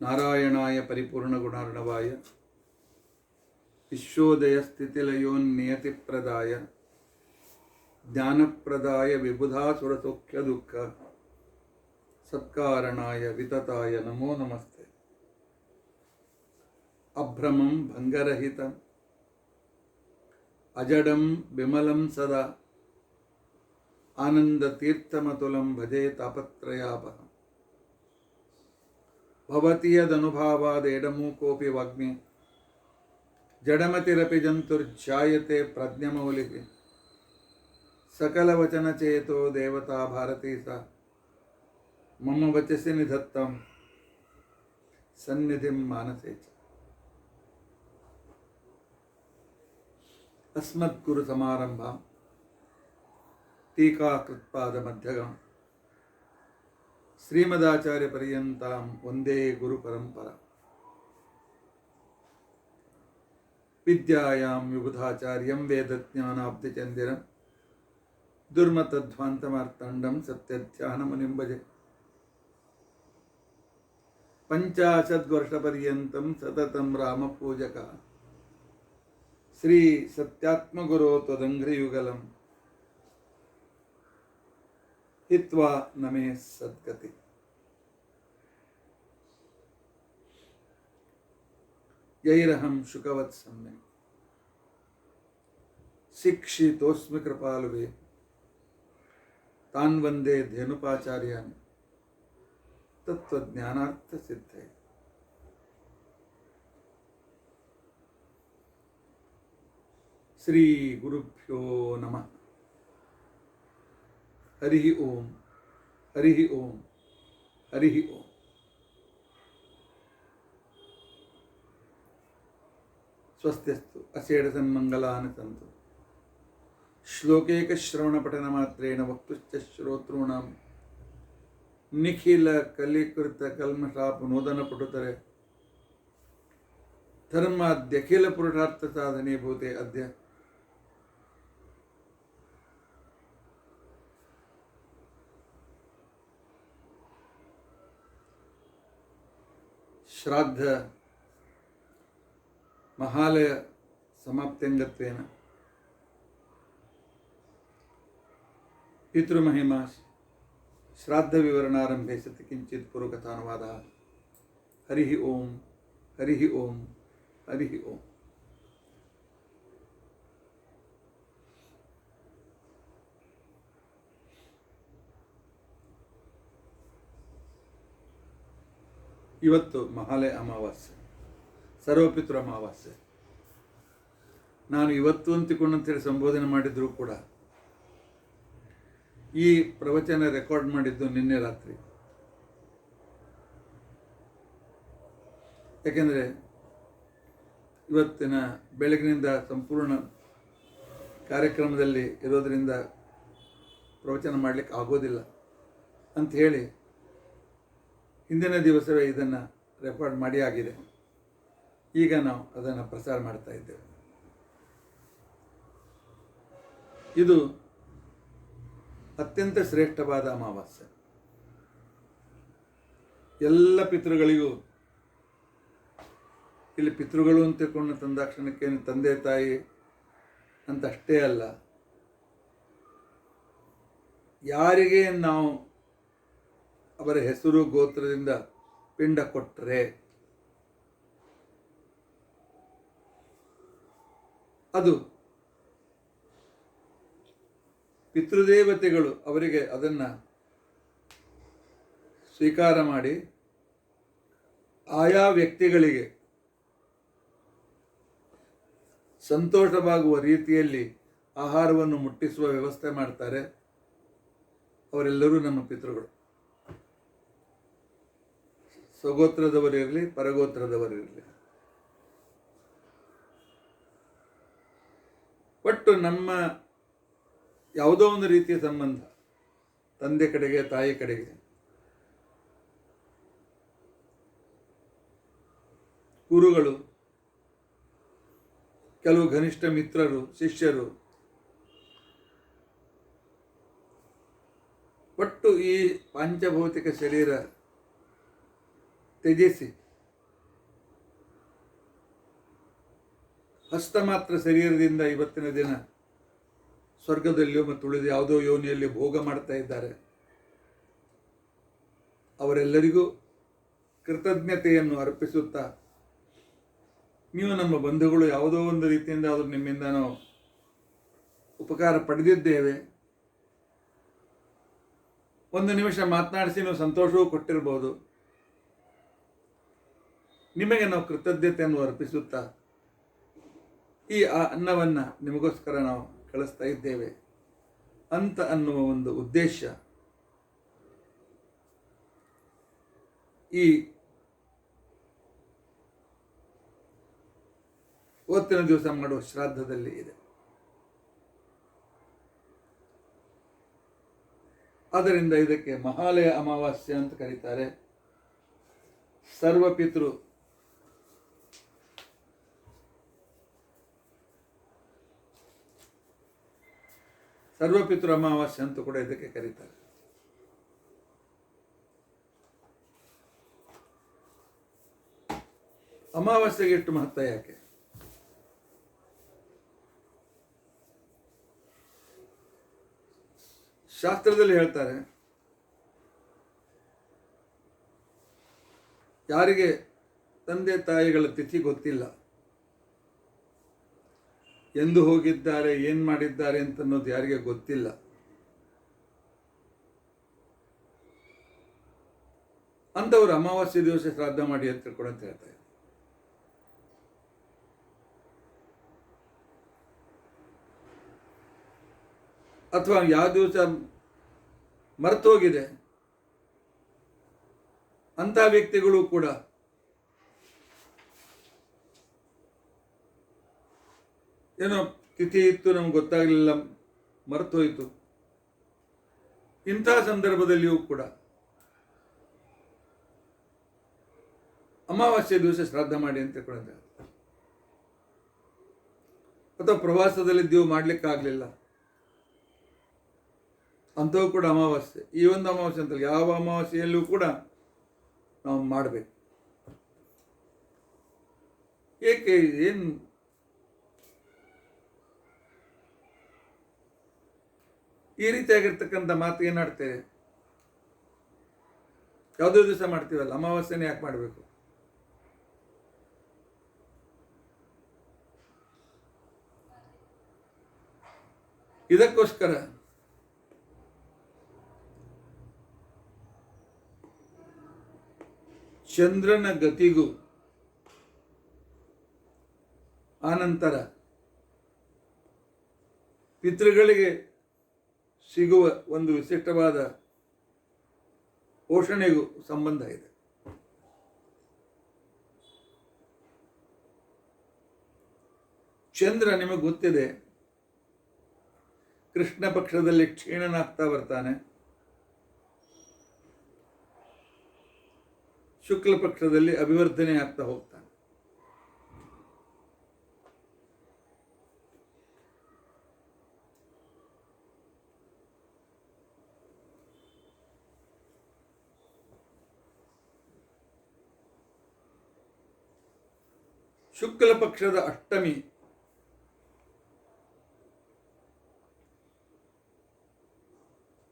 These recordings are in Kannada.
ನಾರಾಯಣಾಯ ಪರಿಪೂರ್ಣಗುಣಾರ್ಣವಾಯ ವಿಶ್ವೋದಯ ಸ್ಥಿತಿಲಯೋನ್ನಿಯತಿಪ್ರದಾಯ ಜ್ಞಾನಪ್ರದಾಯ ವಿಬುಧಾಸುರಸೌಖ್ಯ ದುಃಖ ಸತ್ಕಾರಣಾಯ ವಿತತಾಯ ನಮೋ ನಮಸ್ತೆ. ಅಭ್ರಮಂ ಭಂಗರಹಿತಂ ಅಜಡಂ ವಿಮಲಂ ಸದಾ ಆನಂದತೀರ್ಥಮತುಲಂ ಭಜೆ ತಾಪತ್ರಯಾಪಹಂ. ಭವತಿ ಯದನುಭಾವಾದೇಡಮೂಕೋಪಿ ವಾಗ್ಮಿ ಜಡಮತಿರಪಿ ಜಂತುರ್ಜಾಯತೆ ಪ್ರಜ್ಞಮೌಲಿಃ. ಸಕಲವಚನಚೇತೋ ದೇವತಾ ಭಾರತೀ ಸಾ ಮಮ ವಚಸಿ ನಿಧತ್ತಂ ಸನ್ನಿಧಿಂ ಮಾನಸೇ ಚ. ಅಸ್ಮದ್ಗುರು ಸಮಾರಂಭಾಂ ಟೀಕಾಕೃತ್ಪಾದಮಧ್ಯಗಾಂ ಶ್ರೀಮದಾಚಾರ್ಯ ಪರ್ಯಂತಾಂ ವಂದೇ ಗುರು ಪರಂಪರಾ. ವಿದ್ಯಾಯಾಂ ವಿಬುಧಾಚಾರ್ಯಂ ವೇದಜ್ಞಾನಾಬ್ಧಿಚಂದಿರಂ ದುರ್ಮತಧ್ವಾಂತಮಾರ್ತಂಡಂ ಸತ್ಯಧ್ಯಾನಮುನಿಂ ಭಜೆ. ಪಂಚಾಶದ್ವರ್ಷಪರ್ಯಂತಂ ಸತತಂ ರಾಮಪೂಜಕ ಶ್ರೀ ಸತ್ಯಾತ್ಮಗುರೋ ತ್ವದಂಘ್ರಿಯುಗಲಂ ಹಿತ್ವಾ ನಮೇ ಸದ್ಗತಿ. ಯೈರಹಂ ಶುಕವತ್ ಸಮ್ಯಕ್ ಶಿಕ್ಷಿತೋಸ್ಮಿ ಕೃಪಾಲುವೆ ತಾನ್ ವಂದೇ ಧೇನುಪಾಚಾರ್ಯಾನ್ ತತ್ವಜ್ಞಾನಾರ್ಥ ಸಿದ್ಧೇ. ಶ್ರೀ ಗುರುಭ್ಯೋ ನಮಃ. ಹರಿ ಓಂ ಹರಿ ಓಂ ಹರಿ ಓಂ. ಸ್ವಸ್ತ್ಯಸ್ತು ಅಸೇಢಸನ್ಮಂಗಲಾನಿ ಸಂತು. ಶ್ಲೋಕೇಕಶ್ರವಣಪಠನಮಾತ್ರೇಣ ವಕ್ತುಶ್ಚ ಶ್ರೋತॄಣಾಂ ನಿಖಿಲ ಕಲಿಕೃತ ಕಲ್ಮಷಾಪನೋದನ ಪಟುತರೆ ಧರ್ಮಾದ್ಯಖಿಲ ಪುರುಷಾರ್ಥ ಸಾಧನೀಭೂತೆ ಅದ್ಯ ಶ್ರಾದ್ದ ಮಹಾಲಯ ಸಮಾಪ್ತ್ಯಂಗತ್ವೇನ ಪಿತೃಮಹಿಮಾ ಶ್ರಾದ್ದ ವಿವರಣಾರಂಭೆ ಸತಿ ಕಿಂಚಿತ್ ಪೂರ್ವಕಥಾನುವಾದ. ಹರಿ ಓಂ ಹರಿ ಓಂ ಹರಿ ಓಂ. ಇವತ್ತು ಮಹಾಲಯ ಅಮಾವಾಸ್ಯೆ, ಸರ್ವಪಿತೃ ಅಮಾವಾಸ್ಯೆ. ನಾನು ಇವತ್ತು ಅಂತಿಕೊಂಡಂತೇಳಿ ಸಂಬೋಧನೆ ಮಾಡಿದರೂ ಕೂಡ ಈ ಪ್ರವಚನ ರೆಕಾರ್ಡ್ ಮಾಡಿದ್ದು ನಿನ್ನೆ ರಾತ್ರಿ. ಯಾಕೆಂದರೆ ಇವತ್ತಿನ ಬೆಳಗಿನಿಂದ ಸಂಪೂರ್ಣ ಕಾರ್ಯಕ್ರಮದಲ್ಲಿ ಇರೋದರಿಂದ ಪ್ರವಚನ ಮಾಡಲಿಕ್ಕೆ ಆಗೋದಿಲ್ಲ ಅಂತ ಹೇಳಿ ಹಿಂದಿನ ದಿವಸವೇ ಇದನ್ನು ರೆಕಾರ್ಡ್ ಮಾಡಿ ಆಗಿದೆ. ಈಗ ನಾವು ಅದನ್ನು ಪ್ರಸಾರ ಮಾಡ್ತಾ ಇದ್ದೇವೆ. ಇದು ಅತ್ಯಂತ ಶ್ರೇಷ್ಠವಾದ ಅಮಾವಾಸ್ಯೆ. ಎಲ್ಲ ಪಿತೃಗಳಿಗೂ, ಇಲ್ಲಿ ಪಿತೃಗಳು ಅಂತ ತಿಳ್ಕೊಂಡು ತಂದಾಕ್ಷಣಕ್ಕೆ ತಂದೆ ತಾಯಿ ಅಂತ ಅಷ್ಟೇ ಅಲ್ಲ, ಯಾರಿಗೆ ನಾವು ಅವರ ಹೆಸರು ಗೋತ್ರದಿಂದ ಪಿಂಡ ಕೊಟ್ಟರೆ ಅದು ಪಿತೃದೇವತೆಗಳು ಅವರಿಗೆ ಅದನ್ನು ಸ್ವೀಕಾರ ಮಾಡಿ ಆಯಾ ವ್ಯಕ್ತಿಗಳಿಗೆ ಸಂತೋಷವಾಗುವ ರೀತಿಯಲ್ಲಿ ಆಹಾರವನ್ನು ಮುಟ್ಟಿಸುವ ವ್ಯವಸ್ಥೆ ಮಾಡ್ತಾರೆ. ಅವರೆಲ್ಲರೂ ನಮ್ಮ ಪಿತೃಗಳು. ಸ್ವಗೋತ್ರದವರಿರಲಿ ಪರಗೋತ್ರದವರಿರಲಿ, ಒಟ್ಟು ನಮ್ಮ ಯಾವುದೋ ಒಂದು ರೀತಿಯ ಸಂಬಂಧ, ತಂದೆ ಕಡೆಗೆ ತಾಯಿ ಕಡೆಗೆ, ಗುರುಗಳು, ಕೆಲವು ಘನಿಷ್ಠ ಮಿತ್ರರು, ಶಿಷ್ಯರು, ಒಟ್ಟು ಈ ಪಾಂಚಭೌತಿಕ ಶರೀರ ತ್ಯಜಿಸಿ ಹಸ್ತಮಾತ್ರ ಶರೀರದಿಂದ ಇವತ್ತಿನ ದಿನ ಸ್ವರ್ಗದಲ್ಲಿಯೋ ಮತ್ತು ಉಳಿದ ಯಾವುದೋ ಯೋನಿಯಲ್ಲಿ ಭೋಗ ಮಾಡ್ತಾ ಇದ್ದಾರೆ. ಅವರೆಲ್ಲರಿಗೂ ಕೃತಜ್ಞತೆಯನ್ನು ಅರ್ಪಿಸುತ್ತಾ, ನೀವು ನಮ್ಮ ಬಂಧುಗಳು, ಯಾವುದೋ ಒಂದು ರೀತಿಯಿಂದ ಆದರೂ ನಿಮ್ಮಿಂದ ನಾವು ಉಪಕಾರ ಪಡೆದಿದ್ದೇವೆ, ಒಂದು ನಿಮಿಷ ಮಾತನಾಡಿಸಿ ನೀವು ಸಂತೋಷವೂ ಕೊಟ್ಟಿರ್ಬೋದು, ನಿಮಗೆ ನಾವು ಕೃತಜ್ಞತೆಯನ್ನು ಅರ್ಪಿಸುತ್ತಾ ಈ ಅನ್ನವನ್ನು ನಿಮಗೋಸ್ಕರ ನಾವು ಕಳಿಸ್ತಾ ಇದ್ದೇವೆ ಅಂತ ಅನ್ನುವ ಒಂದು ಉದ್ದೇಶ ಈ ಇವತ್ತಿನ ದಿವಸ ಮಾಡುವ ಶ್ರಾದ್ದದಲ್ಲಿ ಇದೆ. ಆದ್ದರಿಂದ ಇದಕ್ಕೆ ಮಹಾಲಯ ಅಮಾವಾಸ್ಯೆ ಅಂತ ಕರೀತಾರೆ. ಸರ್ವಪಿತೃ ಅಮಾವಾಸ್ಯೆ ಅಂತ ಕೂಡ ಇದಕ್ಕೆ ಕರೀತಾರೆ. ಅಮಾವಾಸ್ಯೆಗೆ ಎಷ್ಟು ಮಹತ್ವ ಯಾಕೆ? ಶಾಸ್ತ್ರದಲ್ಲಿ ಹೇಳ್ತಾರೆ, ಯಾರಿಗೆ ತಂದೆ ತಾಯಿಗಳ ತಿಥಿ ಗೊತ್ತಿಲ್ಲ, ಎಂದು ಹೋಗಿದ್ದಾರೆ, ಏನು ಮಾಡಿದ್ದಾರೆ ಅಂತ ಅನ್ನೋದು ಯಾರಿಗೆ ಗೊತ್ತಿಲ್ಲ, ಅಂಥವ್ರು ಅಮಾವಾಸ್ಯೆ ದಿವಸ ಶ್ರಾದ್ದ ಮಾಡಿ ಅಂತ ತಿಳ್ಕೊಂಡು ಅಂತ ಹೇಳ್ತಾರೆ. ಅಥವಾ ಯಾವ ದಿವಸ ಮರೆತೋಗಿದೆ ಅಂಥ ವ್ಯಕ್ತಿಗಳು ಕೂಡ ಏನೋ ತಿಥಿ ಇತ್ತು, ನಮ್ಗೆ ಗೊತ್ತಾಗಲಿಲ್ಲ, ಮರೆತೋಯ್ತು, ಇಂಥ ಸಂದರ್ಭದಲ್ಲಿಯೂ ಕೂಡ ಅಮಾವಾಸ್ಯೆ ದಿವಸ ಶ್ರಾದ್ದ ಮಾಡಿ ಅಂತ ತಿಳ್ಕೊಂಡ. ಅಥವಾ ಪ್ರವಾಸದಲ್ಲಿದ್ದೀವು, ಮಾಡಲಿಕ್ಕಾಗಲಿಲ್ಲ, ಅಂಥವು ಕೂಡ ಅಮಾವಾಸ್ಯೆ. ಈ ಒಂದು ಅಮಾವಾಸ್ಯೆ ಅಂತಲ್ಲ, ಯಾವ ಅಮಾವಾಸ್ಯೆಯಲ್ಲೂ ಕೂಡ ನಾವು ಮಾಡಬೇಕು. ಏಕೆ? ಏನು ಈ ರೀತಿಯಾಗಿರ್ತಕ್ಕಂಥ ಮಾತು ಏನಾಡ್ತೇವೆ? ಯಾವುದೋ ದಿವಸ ಮಾಡ್ತೀವಲ್ಲ, ಅಮಾವಾಸ್ಯೆನೇ ಯಾಕೆ ಮಾಡಬೇಕು? ಇದಕ್ಕೋಸ್ಕರ ಚಂದ್ರನ ಗತಿಗೂ ಆನಂತರ ಪಿತೃಗಳಿಗೆ ಸಿಗುವ ಒಂದು ವಿಶಿಷ್ಟವಾದ ಪೋಷಣೆಗೂ ಸಂಬಂಧ ಇದೆ. ಚಂದ್ರ ನಿಮಗೆ ಗೊತ್ತಿದೆ, ಕೃಷ್ಣ ಪಕ್ಷದಲ್ಲಿ ಕ್ಷೀಣನಾಗ್ತಾ ಬರ್ತಾನೆ, ಶುಕ್ಲ ಪಕ್ಷದಲ್ಲಿ ಅಭಿವರ್ಧನೆ ಆಗ್ತಾ ಹೋಗ್ತಾನೆ. ಶುಕ್ಲ ಪಕ್ಷದ ಅಷ್ಟಮಿ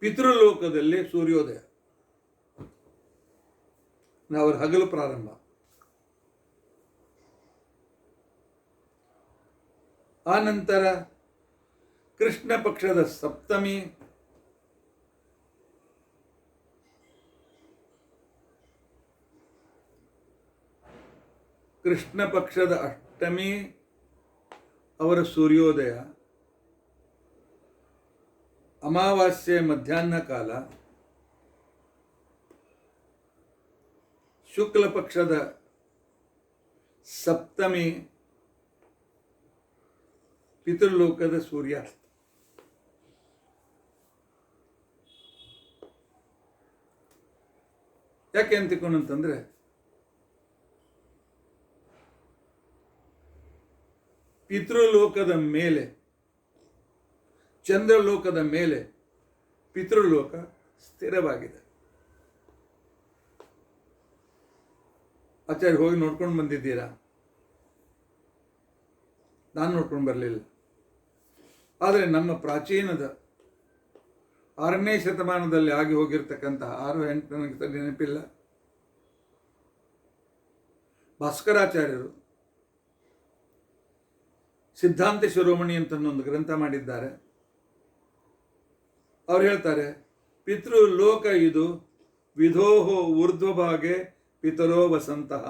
ಪಿತೃಲೋಕದಲ್ಲಿ ಸೂರ್ಯೋದಯ, ಅವರ ಹಗಲು ಪ್ರಾರಂಭ. ಆನಂತರ ಕೃಷ್ಣ ಪಕ್ಷದ ಸಪ್ತಮಿ, ಕೃಷ್ಣ ಪಕ್ಷದ ಅಷ್ಟಮಿ ಅವರ ಸೂರ್ಯೋದಯ, ಅಮಾವಾಸ್ಯೆ ಮಧ್ಯಾಹ್ನ ಕಾಲ, ಶುಕ್ಲ ಪಕ್ಷದ ಸಪ್ತಮಿ ಪಿತೃಲೋಕದ ಸೂರ್ಯಾಸ್ತ. ಯಾಕೆ ಅಂತಂದ್ರೆ ಪಿತೃಲೋಕದ ಮೇಲೆ, ಚಂದ್ರಲೋಕದ ಮೇಲೆ ಪಿತೃಲೋಕ ಸ್ಥಿರವಾಗಿದೆ. ಆಚಾರ್ಯ ಹೋಗಿ ನೋಡ್ಕೊಂಡು ಬಂದಿದ್ದೀರಾ? ನಾನು ನೋಡ್ಕೊಂಡು ಬರಲಿಲ್ಲ. ಆದರೆ ನಮ್ಮ ಪ್ರಾಚೀನದ 6ನೇ ಶತಮಾನದಲ್ಲಿ ಆಗಿ ಹೋಗಿರ್ತಕ್ಕಂಥ 6-8 ನನಗೆ ನೆನಪಿಲ್ಲ, ಭಾಸ್ಕರಾಚಾರ್ಯರು ಸಿದ್ಧಾಂತ ಶಿರೋಮಣಿ ಅಂತ ಒಂದು ಗ್ರಂಥ ಮಾಡಿದ್ದಾರೆ. ಅವ್ರು ಹೇಳ್ತಾರೆ, ಪಿತೃಲೋಕ ಇದು ವಿಧೋಹೋ ಊರ್ಧ್ವಭಾಗೆ ಪಿತರೋ ವಸಂತಹ.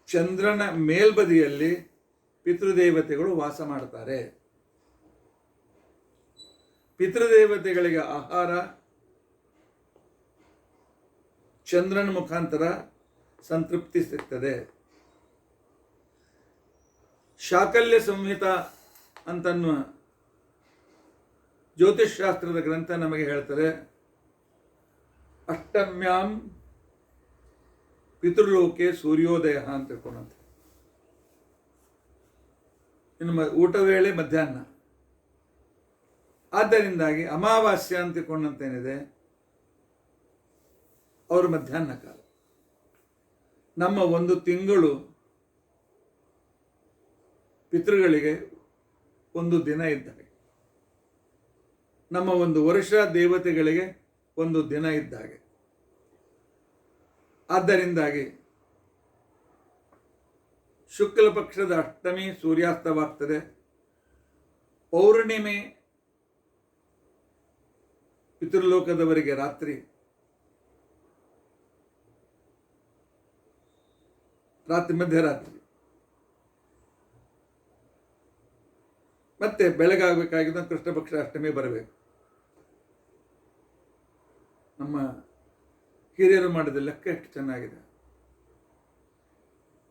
ಚಂದ್ರನ ಮೇಲ್ಬದಿಯಲ್ಲಿ ಪಿತೃದೇವತೆಗಳು ವಾಸ ಮಾಡ್ತಾರೆ. ಪಿತೃದೇವತೆಗಳಿಗೆ ಆಹಾರ ಚಂದ್ರನ ಮುಖಾಂತರ ಸಂತೃಪ್ತಿ ಸಿಗ್ತದೆ. ಶಾಕಲ್ಯ ಸಂಹಿತ ಅಂತನ್ನುವ ಜ್ಯೋತಿಷ್ಶಾಸ್ತ್ರದ ಗ್ರಂಥ ನಮಗೆ ಹೇಳ್ತಾರೆ, ಅಷ್ಟಮ್ಯಾಂ ಪಿತೃಲೋಕೆ ಸೂರ್ಯೋದಯ ಅಂತ ತಿಳ್ಕೊಂಡಂತೆ. ಇನ್ನು ಊಟ ವೇಳೆ ಮಧ್ಯಾಹ್ನ. ಆದ್ದರಿಂದಾಗಿ ಅಮಾವಾಸ್ಯ ಅಂತ ತಿಳ್ಕೊಂಡಂತೇನಿದೆ, ಅವರು ಮಧ್ಯಾಹ್ನ ಕಾಲ. ನಮ್ಮ ಒಂದು ತಿಂಗಳು ಪಿತೃಗಳಿಗೆ ಒಂದು ದಿನ ಇದ್ದಾಗೆ, ನಮ್ಮ ಒಂದು ವರ್ಷ ದೇವತೆಗಳಿಗೆ ಒಂದು ದಿನ ಇದ್ದಾಗೆ. ಆದ್ದರಿಂದಾಗಿ ಶುಕ್ಲ ಪಕ್ಷದ ಅಷ್ಟಮಿ ಸೂರ್ಯಾಸ್ತವಾಗ್ತದೆ, ಪೌರ್ಣಿಮೆ ಪಿತೃಲೋಕದವರಿಗೆ ರಾತ್ರಿ, ಮಧ್ಯರಾತ್ರಿ, ಮತ್ತೆ ಬೆಳಗಾಗಬೇಕಾಗಿದ್ದ ಕೃಷ್ಣ ಪಕ್ಷ ಅಷ್ಟಮಿ ಬರಬೇಕು. ನಮ್ಮ ಹಿರಿಯರು ಮಾಡಿದ ಲೆಕ್ಕ ಎಷ್ಟು ಚೆನ್ನಾಗಿದೆ.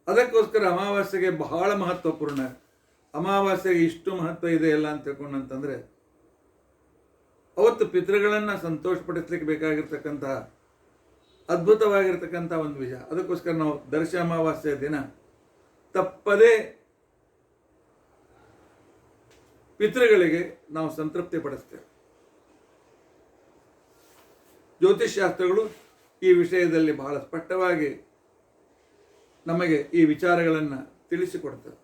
ಅದಕ್ಕೋಸ್ಕರ ಅಮಾವಾಸ್ಯೆಗೆ ಬಹಳ ಮಹತ್ವಪೂರ್ಣ. ಅಮಾವಾಸ್ಯೆಗೆ ಇಷ್ಟು ಮಹತ್ವ ಇದೆ ಎಲ್ಲ ಅಂತ ತಿಳ್ಕೊಂಡಂತಂದ್ರೆ, ಅವತ್ತು ಪಿತೃಗಳನ್ನು ಸಂತೋಷಪಡಿಸ್ಲಿಕ್ಕೆ ಬೇಕಾಗಿರ್ತಕ್ಕಂತಹ ಅದ್ಭುತವಾಗಿರ್ತಕ್ಕಂಥ ಒಂದು ವಿಷಯ. ಅದಕ್ಕೋಸ್ಕರ ನಾವು ದರ್ಶ ಅಮಾವಾಸ್ಯೆಯ ದಿನ ತಪ್ಪದೇ ಪಿತೃಗಳಿಗೆ ನಾವು ಸಂತೃಪ್ತಿ ಪಡಿಸ್ತೇವೆ. ಜ್ಯೋತಿಷ್ಶಾಸ್ತ್ರಗಳು ಈ ವಿಷಯದಲ್ಲಿ ಬಹಳ ಸ್ಪಷ್ಟವಾಗಿ ನಮಗೆ ಈ ವಿಚಾರಗಳನ್ನು ತಿಳಿಸಿಕೊಡ್ತದೆ.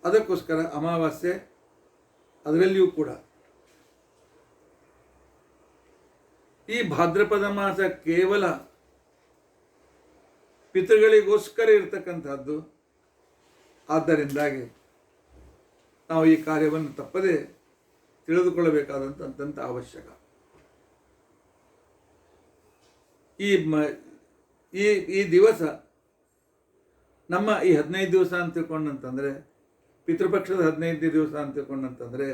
ಅದಕ್ಕೋಸ್ಕರ ಅಮಾವಾಸ್ಯೆ, ಅದರಲ್ಲಿಯೂ ಕೂಡ ಈ ಭಾದ್ರಪದ ಮಾಸ ಕೇವಲ ಪಿತೃಗಳಿಗೋಸ್ಕರ ಇರತಕ್ಕಂಥದ್ದು. ಆದ್ದರಿಂದಾಗಿ ನಾವು ಈ ಕಾರ್ಯವನ್ನು ತಪ್ಪದೇ ತಿಳಿದುಕೊಳ್ಳಬೇಕಾದಂಥ ಅತ್ಯಂತ ಅವಶ್ಯಕ. ಈ ದಿವಸ ನಮ್ಮ ಈ 15 ದಿವಸ ಅಂತ ತಿಳ್ಕೊಂಡಂತಂದರೆ, ಪಿತೃಪಕ್ಷದ 15 ದಿವಸ ಅಂತ ತಿಳ್ಕೊಂಡಂತಂದರೆ,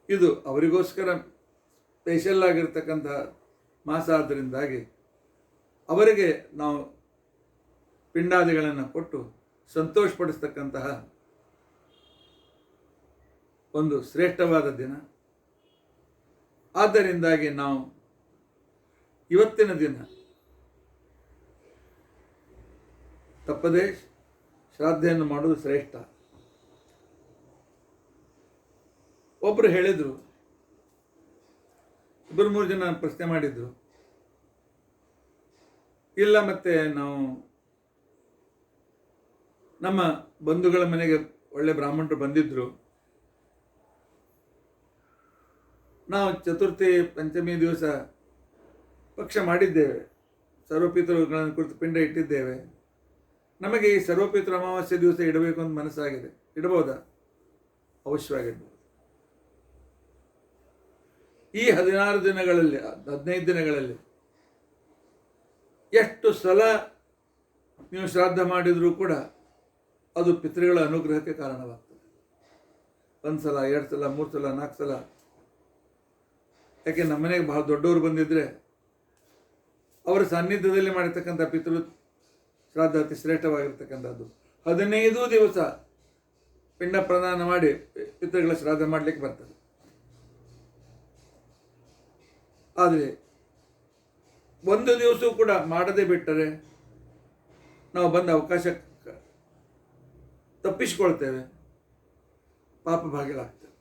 ಇದು ಅವರಿಗೋಸ್ಕರ ಸ್ಪೆಷಲ್ ಆಗಿರ್ತಕ್ಕಂಥ ಮಾಸ. ಆದ್ದರಿಂದಾಗಿ ಅವರಿಗೆ ನಾವು ಪಿಂಡಾದಿಗಳನ್ನು ಕೊಟ್ಟು ಸಂತೋಷಪಡಿಸ್ತಕ್ಕಂತಹ ಒಂದು ಶ್ರೇಷ್ಠವಾದ ದಿನ. ಆದ್ದರಿಂದಾಗಿ ನಾವು ಇವತ್ತಿನ ದಿನ ತಪ್ಪದೇ ಶ್ರಾದ್ದೆಯನ್ನು ಮಾಡುವುದು ಶ್ರೇಷ್ಠ. ಒಬ್ಬರು ಹೇಳಿದರು, 2-3 ಜನ ಪ್ರಶ್ನೆ ಮಾಡಿದ್ರು, ಇಲ್ಲ ಮತ್ತೆ ನಾವು ನಮ್ಮ ಬಂಧುಗಳ ಮನೆಗೆ ಒಳ್ಳೆ ಬ್ರಾಹ್ಮಣರು ಬಂದಿದ್ರು, ನಾವು ಚತುರ್ಥಿ ಪಂಚಮಿ ದಿವಸ ಪಕ್ಷ ಮಾಡಿದ್ದೇವೆ, ಸರ್ವಪಿತೃಗಳನ್ನು ಕುರಿತು ಪಿಂಡ ಇಟ್ಟಿದ್ದೇವೆ, ನಮಗೆ ಈ ಸರ್ವಪಿತೃ ಅಮಾವಾಸ್ಯೆ ದಿವಸ ಇಡಬೇಕು ಅಂತ ಮನಸ್ಸಾಗಿದೆ, ಇಡಬಹುದಾ? ಅವಶ್ಯವಾಗಿರ್ಬೋದು. ಈ 16 ದಿನಗಳಲ್ಲಿ 15 ದಿನಗಳಲ್ಲಿ ಎಷ್ಟು ಸಲ ನೀವು ಶ್ರಾದ್ದ ಮಾಡಿದರೂ ಕೂಡ ಅದು ಪಿತೃಗಳ ಅನುಗ್ರಹಕ್ಕೆ ಕಾರಣವಾಗ್ತದೆ. 1 ಸಲ, 2 ಸಲ, 3 ಸಲ, 4 ಸಲ. ಯಾಕೆ ನಮ್ಮನೆಗೆ ಬಹಳ ದೊಡ್ಡವರು ಬಂದಿದ್ದರೆ ಅವರ ಸಾನ್ನಿಧ್ಯದಲ್ಲಿ ಮಾಡಿರ್ತಕ್ಕಂಥ ಪಿತೃ ಶ್ರಾದ್ದ ಅತಿ ಶ್ರೇಷ್ಠವಾಗಿರ್ತಕ್ಕಂಥದ್ದು. 15 ದಿವಸ ಪಿಂಡ ಪ್ರದಾನ ಮಾಡಿ ಪಿತೃಗಳ ಶ್ರಾದ್ದ ಮಾಡಲಿಕ್ಕೆ ಬರ್ತದೆ. ಆದರೆ 1 ದಿವಸ ಕೂಡ ಮಾಡದೆ ಬಿಟ್ಟರೆ ನಾವು ಬಂದ ಅವಕಾಶ ತಪ್ಪಿಸಿಕೊಳ್ತೇವೆ, ಪಾಪ ಭಾಗಿಲಾಗ್ತೇವೆ.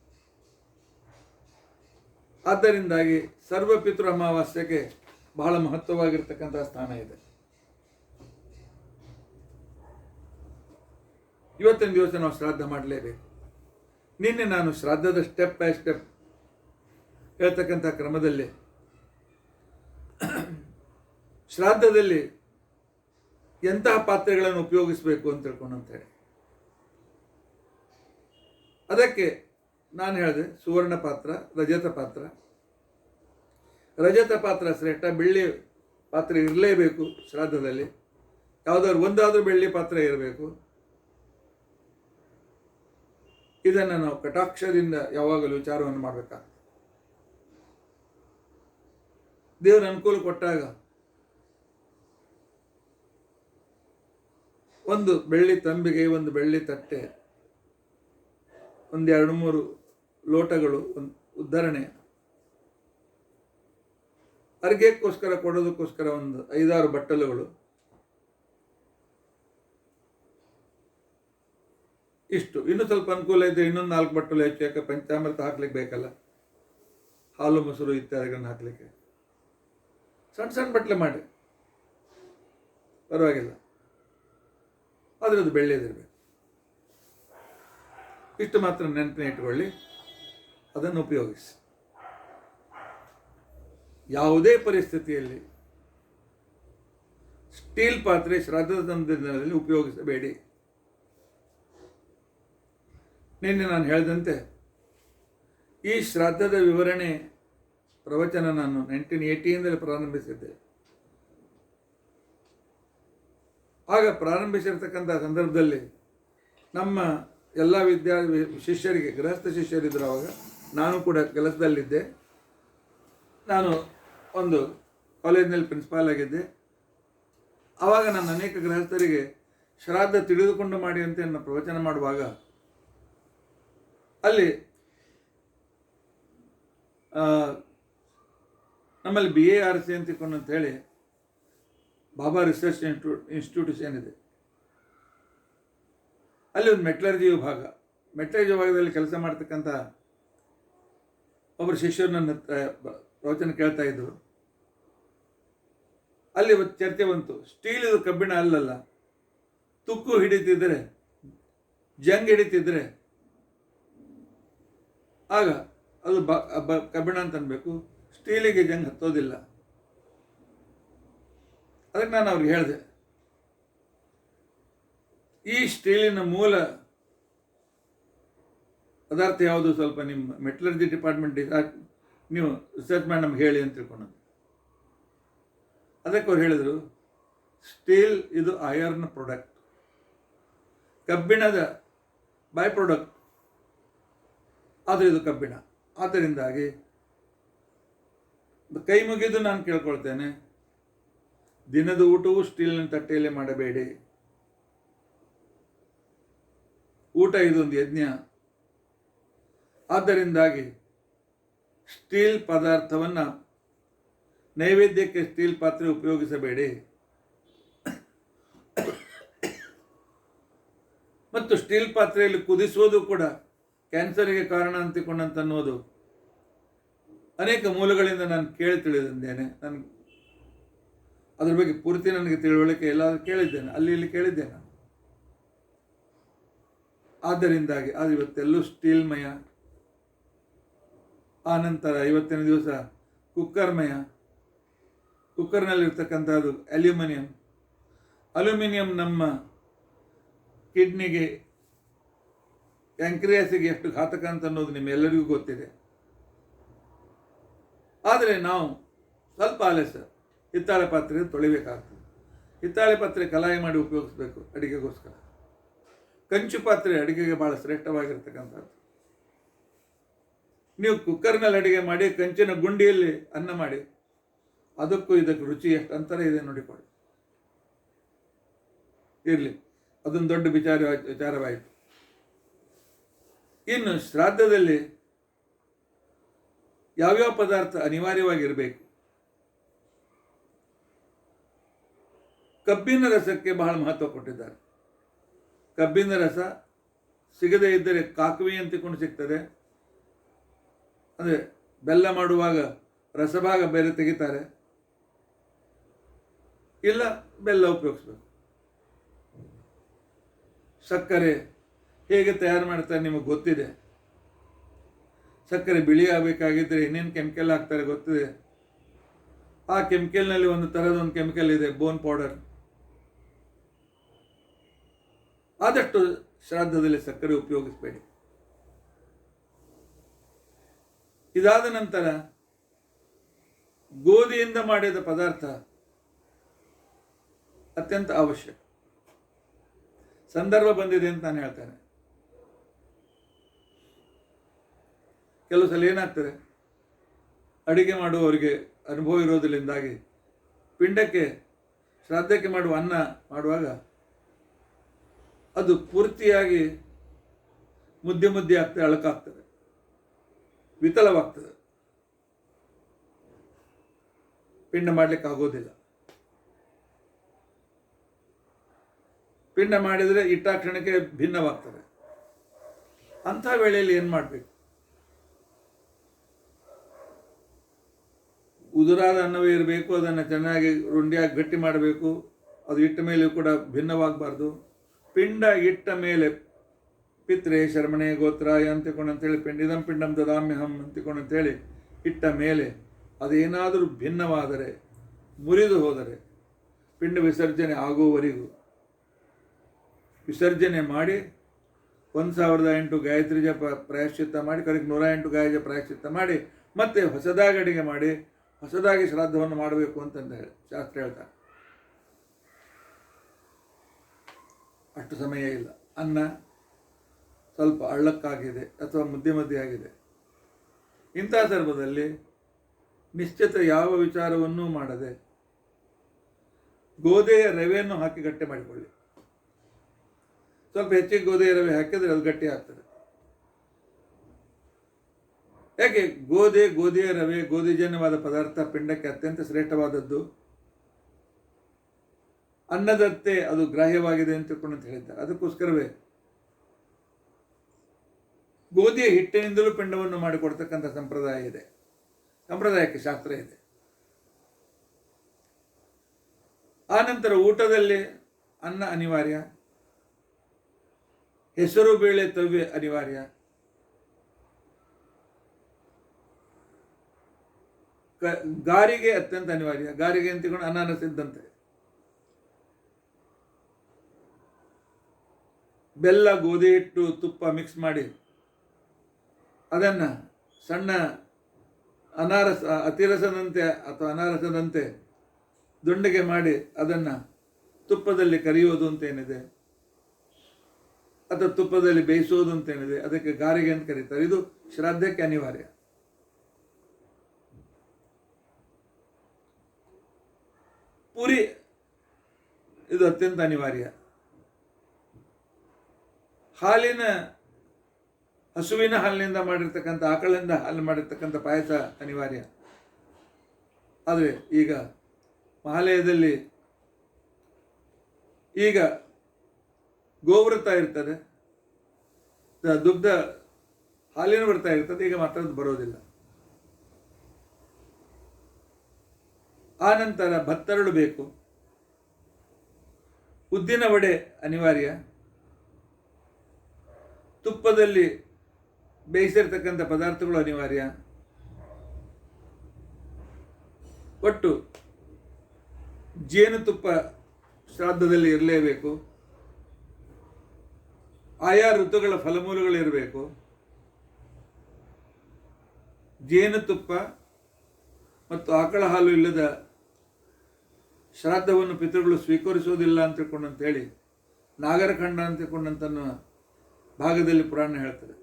ಆದ್ದರಿಂದಾಗಿ ಸರ್ವಪಿತೃ ಅಮಾವಾಸ್ಯೆಗೆ ಬಹಳ ಮಹತ್ವವಾಗಿರ್ತಕ್ಕಂಥ ಸ್ಥಾನ ಇದೆ. ಇವತ್ತಿನ ದಿವಸ ನಾವು ಶ್ರಾದ್ದ ಮಾಡಲೇಬೇಕು. ನಿನ್ನೆ ನಾನು ಶ್ರಾದ್ದದ ಸ್ಟೆಪ್ ಬೈ ಸ್ಟೆಪ್ ಹೇಳ್ತಕ್ಕಂಥ ಕ್ರಮದಲ್ಲಿ ಶ್ರಾದ್ದದಲ್ಲಿ ಎಂತಹ ಪಾತ್ರೆಗಳನ್ನು ಉಪಯೋಗಿಸಬೇಕು ಅಂತ ಹೇಳಿ ಅದಕ್ಕೆ ನಾನು ಹೇಳಿದೆ, ಸುವರ್ಣ ಪಾತ್ರ, ರಜತ ಪಾತ್ರ. ರಜತ ಪಾತ್ರ ಶ್ರೇಷ್ಠ, ಬೆಳ್ಳಿ ಪಾತ್ರೆ ಇರಲೇಬೇಕು ಶ್ರಾದ್ದದಲ್ಲಿ. ಯಾವುದಾದ್ರು ಒಂದಾದರೂ ಬೆಳ್ಳಿ ಪಾತ್ರೆ ಇರಬೇಕು. ಇದನ್ನು ನಾವು ಕಟಾಕ್ಷದಿಂದ ಯಾವಾಗಲೂ ವಿಚಾರವನ್ನು ಮಾಡಬೇಕಾಗ್ತದೆ. ದೇವರ ಅನುಕೂಲ ಕೊಟ್ಟಾಗ ಒಂದು ಬೆಳ್ಳಿ ತಂಬಿಗೆ, ಒಂದು ಬೆಳ್ಳಿ ತಟ್ಟೆ, ಒಂದು 2-3 ಲೋಟಗಳು, ಒಂದು ಉದ್ಧರಣೆ, ಅರ್ಘ್ಯಕ್ಕೋಸ್ಕರ ಕೊಡೋದಕ್ಕೋಸ್ಕರ ಒಂದು 5-6 ಬಟ್ಟಲುಗಳು, ಇಷ್ಟು. ಇನ್ನೂ ಸ್ವಲ್ಪ ಅನುಕೂಲ ಇದ್ದರೆ ಇನ್ನೊಂದು 4 ಬಟ್ಟಲು ಹೆಚ್ಚು, ಯಾಕೆ ಪಂಚಾಮೃತ ಹಾಕ್ಲಿಕ್ಕೆ ಬೇಕಲ್ಲ, ಹಾಲು ಮೊಸರು ಇತ್ಯಾದಿಗಳನ್ನು ಹಾಕ್ಲಿಕ್ಕೆ. ಸಣ್ಣ ಸಣ್ಣ ಬಟ್ಟಲೆ ಮಾಡಿ ಪರವಾಗಿಲ್ಲ, ಆದರೆ ಅದು ಬೆಳ್ಳಿಯದಿರಬೇಕು. ಇಷ್ಟು ಮಾತ್ರ ನೆನಪಿನ ಇಟ್ಟುಕೊಳ್ಳಿ, ಅದನ್ನು ಉಪಯೋಗಿಸಿ. ಯಾವುದೇ ಪರಿಸ್ಥಿತಿಯಲ್ಲಿ ಸ್ಟೀಲ್ ಪಾತ್ರೆ ಶ್ರಾದ್ದದ ಸಂದರ್ಭದಲ್ಲಿ ಉಪಯೋಗಿಸಬೇಡಿ. ನಿನ್ನೆ ನಾನು ಹೇಳಿದಂತೆ ಈ ಶ್ರಾದ್ದದ ವಿವರಣೆ ಪ್ರವಚನ ನಾನು 1980ರಲ್ಲಿ ಪ್ರಾರಂಭಿಸಿದ್ದೆ. ಆಗ ಪ್ರಾರಂಭಿಸಿರ್ತಕ್ಕಂಥ ಸಂದರ್ಭದಲ್ಲಿ ನಮ್ಮ ಎಲ್ಲ ಶಿಷ್ಯರಿಗೆ, ಗೃಹಸ್ಥ ಶಿಷ್ಯರಿದ್ದರು. ಆವಾಗ ನಾನು ಕೂಡ ಕೆಲಸದಲ್ಲಿದ್ದೆ. ನಾನು ಒಂದು ಕಾಲೇಜಿನಲ್ಲಿ ಪ್ರಿನ್ಸಿಪಾಲ್ ಆಗಿದ್ದೆ. ಆವಾಗ ನಾನು ಅನೇಕ ಗೃಹಸ್ಥರಿಗೆ ಶ್ರಾದ್ದ ತಿಳಿದುಕೊಂಡು ಮಾಡಿ ಅಂತ ನನ್ನ ಪ್ರವಚನ ಮಾಡುವಾಗ ಅಲ್ಲಿ ನಮ್ಮಲ್ಲಿ BARC ಅಂತ ಹೇಳಿ ಬಾಬಾ ರಿಸರ್ಚ್ ಇನ್ಸ್ಟಿಟ್ಯೂಷನ್ ಇದೆ. ಅಲ್ಲಿ ಒಂದು ಮೆಟ್ಲರ್ಜಿ ವಿಭಾಗ, ಮೆಟ್ಲರ್ಜಿ ವಿಭಾಗದಲ್ಲಿ ಕೆಲಸ ಮಾಡ್ತಕ್ಕಂಥ ಒಬ್ಬರು ಶಿಷ್ಯರು ನನ್ನ ಪ್ರವಚನ ಕೇಳ್ತಾ ಇದ್ದರು. ಅಲ್ಲಿ ಚರ್ಚೆ ಬಂತು, ಸ್ಟೀಲ್ ಇದು ಕಬ್ಬಿಣ ಅಲ್ಲಲ್ಲ, ತುಕ್ಕು ಹಿಡಿತಿದ್ರೆ, ಜಂಗ್ ಹಿಡಿತಿದ್ರೆ ಆಗ ಅದು ಕಬ್ಬಿಣ ಅಂತ ಅನ್ಬೇಕು, ಸ್ಟೀಲಿಗೆ ಜಂಗ್ ಹತ್ತೋದಿಲ್ಲ. ಅದಕ್ಕೆ ನಾನು ಅವ್ರಿಗೆ ಹೇಳಿದೆ, ಈ ಸ್ಟೀಲಿನ ಮೂಲ ಪದಾರ್ಥ ಯಾವುದು, ಸ್ವಲ್ಪ ನಿಮ್ಮ ಮೆಟಲರ್ಜಿ ಡಿಪಾರ್ಟ್ಮೆಂಟ್ ನೀವು ರಿಸರ್ಚ್ ಮಾಡಿ ನಮ್ಗೆ ಹೇಳಿ ಅಂತ ತಿಳ್ಕೊಂಡು. ಅದಕ್ಕೆ ಅವ್ರು ಹೇಳಿದರು, ಸ್ಟೀಲ್ ಇದು ಐರನ್ ಪ್ರಾಡಕ್ಟ್, ಕಬ್ಬಿಣದ ಬೈ ಪ್ರಾಡಕ್ಟ್, ಆದರೆ ಇದು ಕಬ್ಬಿಣ. ಆದ್ದರಿಂದಾಗಿ ಕೈ ಮುಗಿದು ನಾನು ಕೇಳ್ಕೊಳ್ತೇನೆ, ದಿನದ ಊಟವೂ ಸ್ಟೀಲಿನ ತಟ್ಟೆಯಲ್ಲಿ ಮಾಡಬೇಡಿ. ಊಟ ಇದೊಂದು ಯಜ್ಞ. ಆದ್ದರಿಂದಾಗಿ ಸ್ಟೀಲ್ ಪದಾರ್ಥವನ್ನು, ನೈವೇದ್ಯಕ್ಕೆ ಸ್ಟೀಲ್ ಪಾತ್ರೆ ಉಪಯೋಗಿಸಬೇಡಿ. ಮತ್ತು ಸ್ಟೀಲ್ ಪಾತ್ರೆಯಲ್ಲಿ ಕುದಿಸುವುದು ಕೂಡ ಕ್ಯಾನ್ಸರಿಗೆ ಕಾರಣ ಅಂತಿಕೊಂಡಂತ ಅನ್ನೋದು ಅನೇಕ ಮೂಲಗಳಿಂದ ನಾನು ಕೇಳಿ ತಿಳಿದಿದ್ದೇನೆ. ನಾನು ಅದ್ರ ಬಗ್ಗೆ ಪೂರ್ತಿ ನನಗೆ ತಿಳುವಳಿಕೆ ಎಲ್ಲಾದರೂ ಕೇಳಿದ್ದೇನೆ, ಅಲ್ಲಿ ಇಲ್ಲಿ ಕೇಳಿದ್ದೇನೆ ನಾನು. ಆದ್ದರಿಂದಾಗಿ ಅದು ಇವತ್ತೆಲ್ಲೂ ಸ್ಟೀಲ್ಮಯ. ಆನಂತರ ಇವತ್ತಿನ ದಿವಸ ಕುಕ್ಕರ್ಮಯ. ಕುಕ್ಕರ್ನಲ್ಲಿರ್ತಕ್ಕಂಥದ್ದು ಅಲ್ಯೂಮಿನಿಯಂ ನಮ್ಮ ಕಿಡ್ನಿಗೆ, ಪ್ಯಾಂಕ್ರಿಯಾಸಿಗೆ ಎಷ್ಟು ಘಾತಕ ಅಂತ ಅನ್ನೋದು ನಿಮ್ಮೆಲ್ಲರಿಗೂ ಗೊತ್ತಿದೆ. ಆದರೆ ನಾವು ಸ್ವಲ್ಪ ಆಲಸ್ಯ, ಹಿತ್ತಾಳೆ ಪಾತ್ರೆ ತೊಳಿಬೇಕಾಗ್ತದೆ. ಹಿತ್ತಾಳೆ ಪಾತ್ರೆ ಕಲಾಯಿ ಮಾಡಿ ಉಪಯೋಗಿಸ್ಬೇಕು ಅಡಿಗೆಗೋಸ್ಕರ. ಕಂಚು ಪಾತ್ರೆ ಅಡಿಗೆಗೆ ಭಾಳ ಶ್ರೇಷ್ಠವಾಗಿರ್ತಕ್ಕಂಥದ್ದು. ನೀವು ಕುಕ್ಕರ್ನಲ್ಲಿ ಅಡಿಗೆ ಮಾಡಿ ಕಂಚಿನ ಗುಂಡಿಯಲ್ಲಿ ಅನ್ನ ಮಾಡಿ, ಅದಕ್ಕೂ ಇದಕ್ಕೆ ರುಚಿ ಎಷ್ಟು ಅಂತರ ಇದೆ ನೋಡಿಕೊಳ್ಳಿ. ಇರಲಿ, ಅದೊಂದು ದೊಡ್ಡ ವಿಚಾರವಾಯಿತು. ಇನ್ನು ಶ್ರಾದ್ದದಲ್ಲಿ ಯಾವ್ಯಾವ ಪದಾರ್ಥ ಅನಿವಾರ್ಯವಾಗಿರಬೇಕು? ಕಬ್ಬಿನ ರಸಕ್ಕೆ ಬಹಳ ಮಹತ್ವ ಕೊಟ್ಟಿದ್ದಾರೆ. ಕಬ್ಬಿನ ರಸ ಸಿಗದೇ ಇದ್ದರೆ ಕಾಕುವಿ ಅಂತಿಕೊಂಡು ಸಿಗ್ತದೆ. ಅಂದರೆ ಬೆಲ್ಲ ಮಾಡುವಾಗ ರಸಭಾಗ ಬೇರೆ ತೆಗಿತಾರೆ, ಇಲ್ಲ ಬೆಲ್ಲ ಉಪಯೋಗಿಸ್ಬೇಕು. ಸಕ್ಕರೆ ಹೇಗೆ ತಯಾರು ಮಾಡ್ತಾರೆ ನಿಮಗೆ ಗೊತ್ತಿದೆ. ಸಕ್ಕರೆ ಬಿಳಿ ಆಗಬೇಕಾಗಿದ್ದರೆ ಇನ್ನೇನು ಕೆಮಿಕಲ್ ಹಾಕ್ತಾರೆ ಗೊತ್ತಿದೆ. ಆ ಕೆಮಿಕಲ್ನಲ್ಲಿ ಒಂದು ಥರದ ಕೆಮಿಕಲ್ ಇದೆ, ಬೋನ್ ಪೌಡರ್. ಆದಷ್ಟು ಶ್ರಾದ್ದದಲ್ಲಿ ಸಕ್ಕರೆ ಉಪಯೋಗಿಸಬೇಡಿ. ಇದಾದ ನಂತರ ಗೋಧಿಯಿಂದ ಮಾಡಿದ ಪದಾರ್ಥ ಅತ್ಯಂತ ಅವಶ್ಯಕ. ಸಂದರ್ಭ ಬಂದಿದೆ ಅಂತ ನಾನು ಹೇಳ್ತೇನೆ. ಕೆಲವು ಸಲ ಏನಾಗ್ತದೆ, ಅಡಿಗೆ ಮಾಡುವವರಿಗೆ ಅನುಭವ ಇರೋದ್ರಿಂದಾಗಿ ಪಿಂಡಕ್ಕೆ ಶ್ರಾದ್ದಕ್ಕೆ ಮಾಡುವ ಅನ್ನ ಮಾಡುವಾಗ ಅದು ಪೂರ್ತಿಯಾಗಿ ಮುದ್ದೆ ಮುದ್ದೆ ಆಗ್ತದೆ, ಅಳಕಾಗ್ತದೆ, ವಿತಲವಾಗ್ತದೆ. ಪಿಂಡ ಮಾಡಲಿಕ್ಕೆ ಆಗೋದಿಲ್ಲ. ಪಿಂಡ ಮಾಡಿದರೆ ಇಟ್ಟಾಕ್ಷಣಕ್ಕೆ ಭಿನ್ನವಾಗ್ತದೆ. ಅಂಥ ವೇಳೆಯಲ್ಲಿ ಏನು ಮಾಡಬೇಕು? ಉದುರಾದ ಅನ್ನವೇ ಇರಬೇಕು. ಅದನ್ನು ಚೆನ್ನಾಗಿ ರುಂಡಿಯಾಗಿ ಗಟ್ಟಿ ಮಾಡಬೇಕು. ಅದು ಇಟ್ಟ ಮೇಲೆ ಕೂಡ ಭಿನ್ನವಾಗಬಾರ್ದು. ಪಿಂಡ ಇಟ್ಟ ಮೇಲೆ ಪಿತ್ರೆ ಶರ್ಮಣೆ ಗೋತ್ರಾಯ ಅಂತಿಕೊಂಡು ಅಂತೇಳಿ ಪಿಂಡಿದಂ ಪಿಂಡಂ ದದಾಮ್ಯಹಂ ಅಂತಿಕೊಂಡು ಅಂತೇಳಿ ಇಟ್ಟ ಮೇಲೆ ಅದೇನಾದರೂ ಭಿನ್ನವಾದರೆ, ಮುರಿದು ಹೋದರೆ, ಪಿಂಡ ವಿಸರ್ಜನೆ ಆಗುವವರೆಗೂ ವಿಸರ್ಜನೆ ಮಾಡಿ 1008 ಗಾಯತ್ರಿ ಜಪ ಪ್ರಾಯಶ್ಚಿತ್ತ ಮಾಡಿ, ಕಡೆಗೆ 108 ಗಾಯತ್ರಿ ಪ್ರಾಯಶ್ಚಿತ್ತ ಮಾಡಿ, ಮತ್ತೆ ಹೊಸದಾಗಿ ಅಡಿಗೆ ಮಾಡಿ ಹೊಸದಾಗಿ ಶ್ರಾದ್ದವನ್ನು ಮಾಡಬೇಕು ಅಂತಂದು ಹೇಳಿ ಶಾಸ್ತ್ರ ಹೇಳ್ತಾರೆ. ಅಷ್ಟು ಸಮಯ ಇಲ್ಲ. ಅನ್ನ ಸ್ವಲ್ಪ ಅಳ್ಳಕ್ಕಾಗಿದೆ ಅಥವಾ ಮುದ್ದೆ ಮುದ್ದೆ ಆಗಿದೆ. ಇಂಥ ಸಂದರ್ಭದಲ್ಲಿ ನಿಶ್ಚಿತ ಯಾವ ವಿಚಾರವನ್ನೂ ಮಾಡದೆ ಗೋಧಿಯ ರವೆಯನ್ನು ಹಾಕಿ ಗಟ್ಟಿ ಮಾಡಿಕೊಳ್ಳಿ. ಸ್ವಲ್ಪ ಹೆಚ್ಚಿಗೆ ಗೋಧಿಯ ರವೆ ಹಾಕಿದರೆ ಅದು ಗಟ್ಟಿ ಆಗ್ತದೆ. ಯಾಕೆ? ಗೋಧಿಯ ರವೆ ಗೋಧಿಜನ್ಯವಾದ ಪದಾರ್ಥ ಪಿಂಡಕ್ಕೆ ಅತ್ಯಂತ ಶ್ರೇಷ್ಠವಾದದ್ದು. ಅನ್ನದಂತೆ ಅದು ಗ್ರಾಹ್ಯವಾಗಿದೆ ಅಂತ ಹೇಳಿದ್ದಾರೆ. ಅದಕ್ಕೋಸ್ಕರವೇ ಗೋಧಿಯ ಹಿಟ್ಟಿನಿಂದಲೂ ಪಿಂಡವನ್ನು ಮಾಡಿಕೊಡ್ತಕ್ಕಂಥ ಸಂಪ್ರದಾಯ ಇದೆ. ಸಂಪ್ರದಾಯಕ್ಕೆ ಶಾಸ್ತ್ರ ಇದೆ. ಆ ನಂತರ ಊಟದಲ್ಲಿ ಅನ್ನ ಅನಿವಾರ್ಯ, ಹೆಸರು ಬೇಳೆ ತವ್ಯ ಅನಿವಾರ್ಯ, ಗಾರಿಗೆ ಅತ್ಯಂತ ಅನಿವಾರ್ಯ. ಗಾರಿಗೆ ಅಂತಿಕೊಂಡು ಅನಾನಸ್ ಇದ್ದಂತೆ. ಬೆಲ್ಲ, ಗೋಧಿ ಹಿಟ್ಟು, ತುಪ್ಪ ಮಿಕ್ಸ್ ಮಾಡಿ ಅದನ್ನು ಸಣ್ಣ ಅತಿರಸದಂತೆ ಅಥವಾ ಅನಾರಸದಂತೆ ದುಂಡಿಗೆ ಮಾಡಿ ಅದನ್ನು ತುಪ್ಪದಲ್ಲಿ ಕರಿಯೋದು ಅಂತೇನಿದೆ, ಅಥವಾ ತುಪ್ಪದಲ್ಲಿ ಬೇಯಿಸೋದು ಅಂತೇನಿದೆ, ಅದಕ್ಕೆ ಗಾರಿಗೆ ಅಂತ ಕರೀತಾರೆ. ಇದು ಶ್ರಾದ್ದಕ್ಕೆ ಅನಿವಾರ್ಯ. ಪುರಿ ಇದು ಅತ್ಯಂತ ಅನಿವಾರ್ಯ. ಹಸುವಿನ ಹಾಲಿನಿಂದ ಮಾಡಿರ್ತಕ್ಕಂಥ, ಆಕಳಿಂದ ಹಾಲು ಮಾಡಿರ್ತಕ್ಕಂಥ ಪಾಯಸ ಅನಿವಾರ್ಯ. ಆದರೆ ಈಗ ಮಹಾಲಯದಲ್ಲಿ ಈಗ ಗೋವ್ರತ ಇರ್ತದೆ, ದುಗ್ಧ ಹಾಲಿನ ವ್ರತ ಇರ್ತದೆ. ಈಗ ಮಾತ್ರ ಅದು ಬರೋದಿಲ್ಲ. ಆ ನಂತರ ಭತ್ತರಳು ಬೇಕು, ಉದ್ದಿನ ವಡೆ ಅನಿವಾರ್ಯ, ತುಪ್ಪದಲ್ಲಿ ಬೇಯಿಸಿರ್ತಕ್ಕಂಥ ಪದಾರ್ಥಗಳು ಅನಿವಾರ್ಯ. ಒಟ್ಟು ಜೇನುತುಪ್ಪ ಶ್ರಾದ್ದದಲ್ಲಿ ಇರಲೇಬೇಕು. ಆಯಾ ಋತುಗಳ ಫಲಮೂಲಗಳಿರಬೇಕು. ಜೇನುತುಪ್ಪ ಮತ್ತು ಆಕಳ ಹಾಲು ಇಲ್ಲದ ಶ್ರಾದ್ದವನ್ನು ಪಿತೃಗಳು ಸ್ವೀಕರಿಸೋದಿಲ್ಲ ಅಂತ ತಿಳ್ಕೊಂಡಂತೇಳಿ ನಾಗರಖಂಡ ಅಂತ ತಿಳ್ಕೊಂಡಂತನ್ನ ಭಾಗದಲ್ಲಿ ಪುರಾಣ ಹೇಳ್ತದೆ.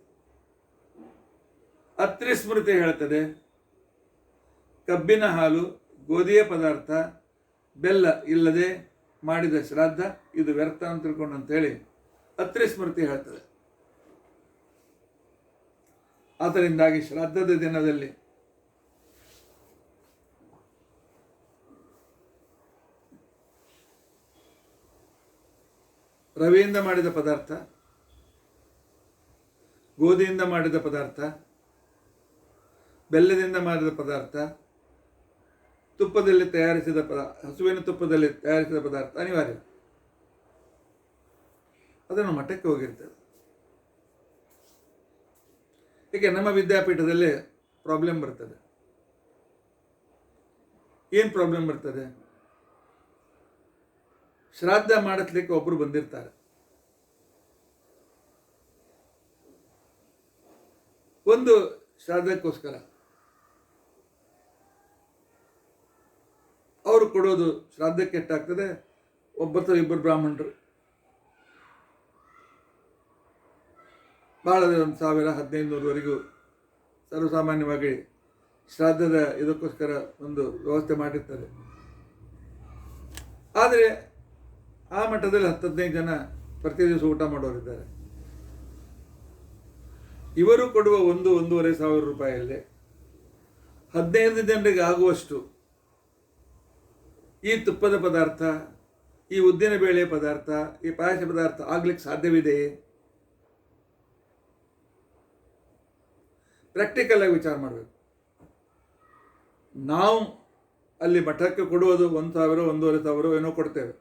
ಅತ್ರಿ ಸ್ಮೃತಿ ಹೇಳ್ತದೆ, ಕಬ್ಬಿನ ಹಾಲು, ಗೋಧಿಯ ಪದಾರ್ಥ, ಬೆಲ್ಲ ಇಲ್ಲದೆ ಮಾಡಿದ ಶ್ರಾದ್ದ ಇದು ವ್ಯರ್ಥ ಅಂತ ತಿಳ್ಕೊಂಡಂತೇಳಿ ಅತ್ರಿ ಸ್ಮೃತಿ ಹೇಳ್ತದೆ. ಆದ್ದರಿಂದಾಗಿ ಶ್ರಾದ್ದದ ದಿನದಲ್ಲಿ ರವೆಯಿಂದ ಮಾಡಿದ ಪದಾರ್ಥ, ಗೋಧಿಯಿಂದ ಮಾಡಿದ ಪದಾರ್ಥ, ಬೆಲ್ಲದಿಂದ ಮಾಡಿದ ಪದಾರ್ಥ, ತುಪ್ಪದಲ್ಲಿ ತಯಾರಿಸಿದ ಹಸುವಿನ ತುಪ್ಪದಲ್ಲಿ ತಯಾರಿಸಿದ ಪದಾರ್ಥ ಅನಿವಾರ್ಯ. ಅದನ್ನು ಮಠಕ್ಕೆ ಹೋಗಿರ್ತದೆ. ಏಕೆ ನಮ್ಮ ವಿದ್ಯಾಪೀಠದಲ್ಲಿ ಪ್ರಾಬ್ಲಮ್ ಬರ್ತದೆ. ಏನು ಪ್ರಾಬ್ಲಮ್ ಬರ್ತದೆ? ಶ್ರಾದ್ದ ಮಾಡಿಸ್ಲಿಕ್ಕೆ ಒಬ್ಬರು ಬಂದಿರ್ತಾರೆ. ಒಂದು ಶ್ರಾದ್ದಕ್ಕೋಸ್ಕರ ಅವರು ಕೊಡೋದು ಶ್ರಾದ್ದಕ್ಕೆ ಎಷ್ಟಾಗ್ತದೆ? ಒಬ್ಬತ್ತು ಇಬ್ಬರು ಬ್ರಾಹ್ಮಣರು, ಭಾಳ 1,000 1,500ವರೆಗೂ ಸರ್ವಸಾಮಾನ್ಯವಾಗಿ ಶ್ರಾದ್ದದ ಇದಕ್ಕೋಸ್ಕರ ಒಂದು ವ್ಯವಸ್ಥೆ ಮಾಡಿರ್ತಾರೆ. ಆದರೆ ಆ ಮಠದಲ್ಲಿ 10-15 ಜನ ಪ್ರತಿ ದಿವಸ ಊಟ ಮಾಡೋರಿದ್ದಾರೆ. ಇವರು ಕೊಡುವ 1,500 ರೂಪಾಯಿಯಲ್ಲಿ 15 ಜನರಿಗೆ ಆಗುವಷ್ಟು ಈ ತುಪ್ಪದ ಪದಾರ್ಥ, ಈ ಉದ್ದಿನ ಬೇಳೆ ಪದಾರ್ಥ, ಈ ಪಾಯಸ ಪದಾರ್ಥ ಆಗ್ಲಿಕ್ಕೆ ಸಾಧ್ಯವಿದೆಯೇ? ಪ್ರಾಕ್ಟಿಕಲ್ ಆಗಿ ವಿಚಾರ ಮಾಡಬೇಕು. ನಾವು ಅಲ್ಲಿ ಮಠಕ್ಕೆ ಕೊಡುವುದು 1,000 1,500 ಏನೋ ಕೊಡ್ತೇವೆ.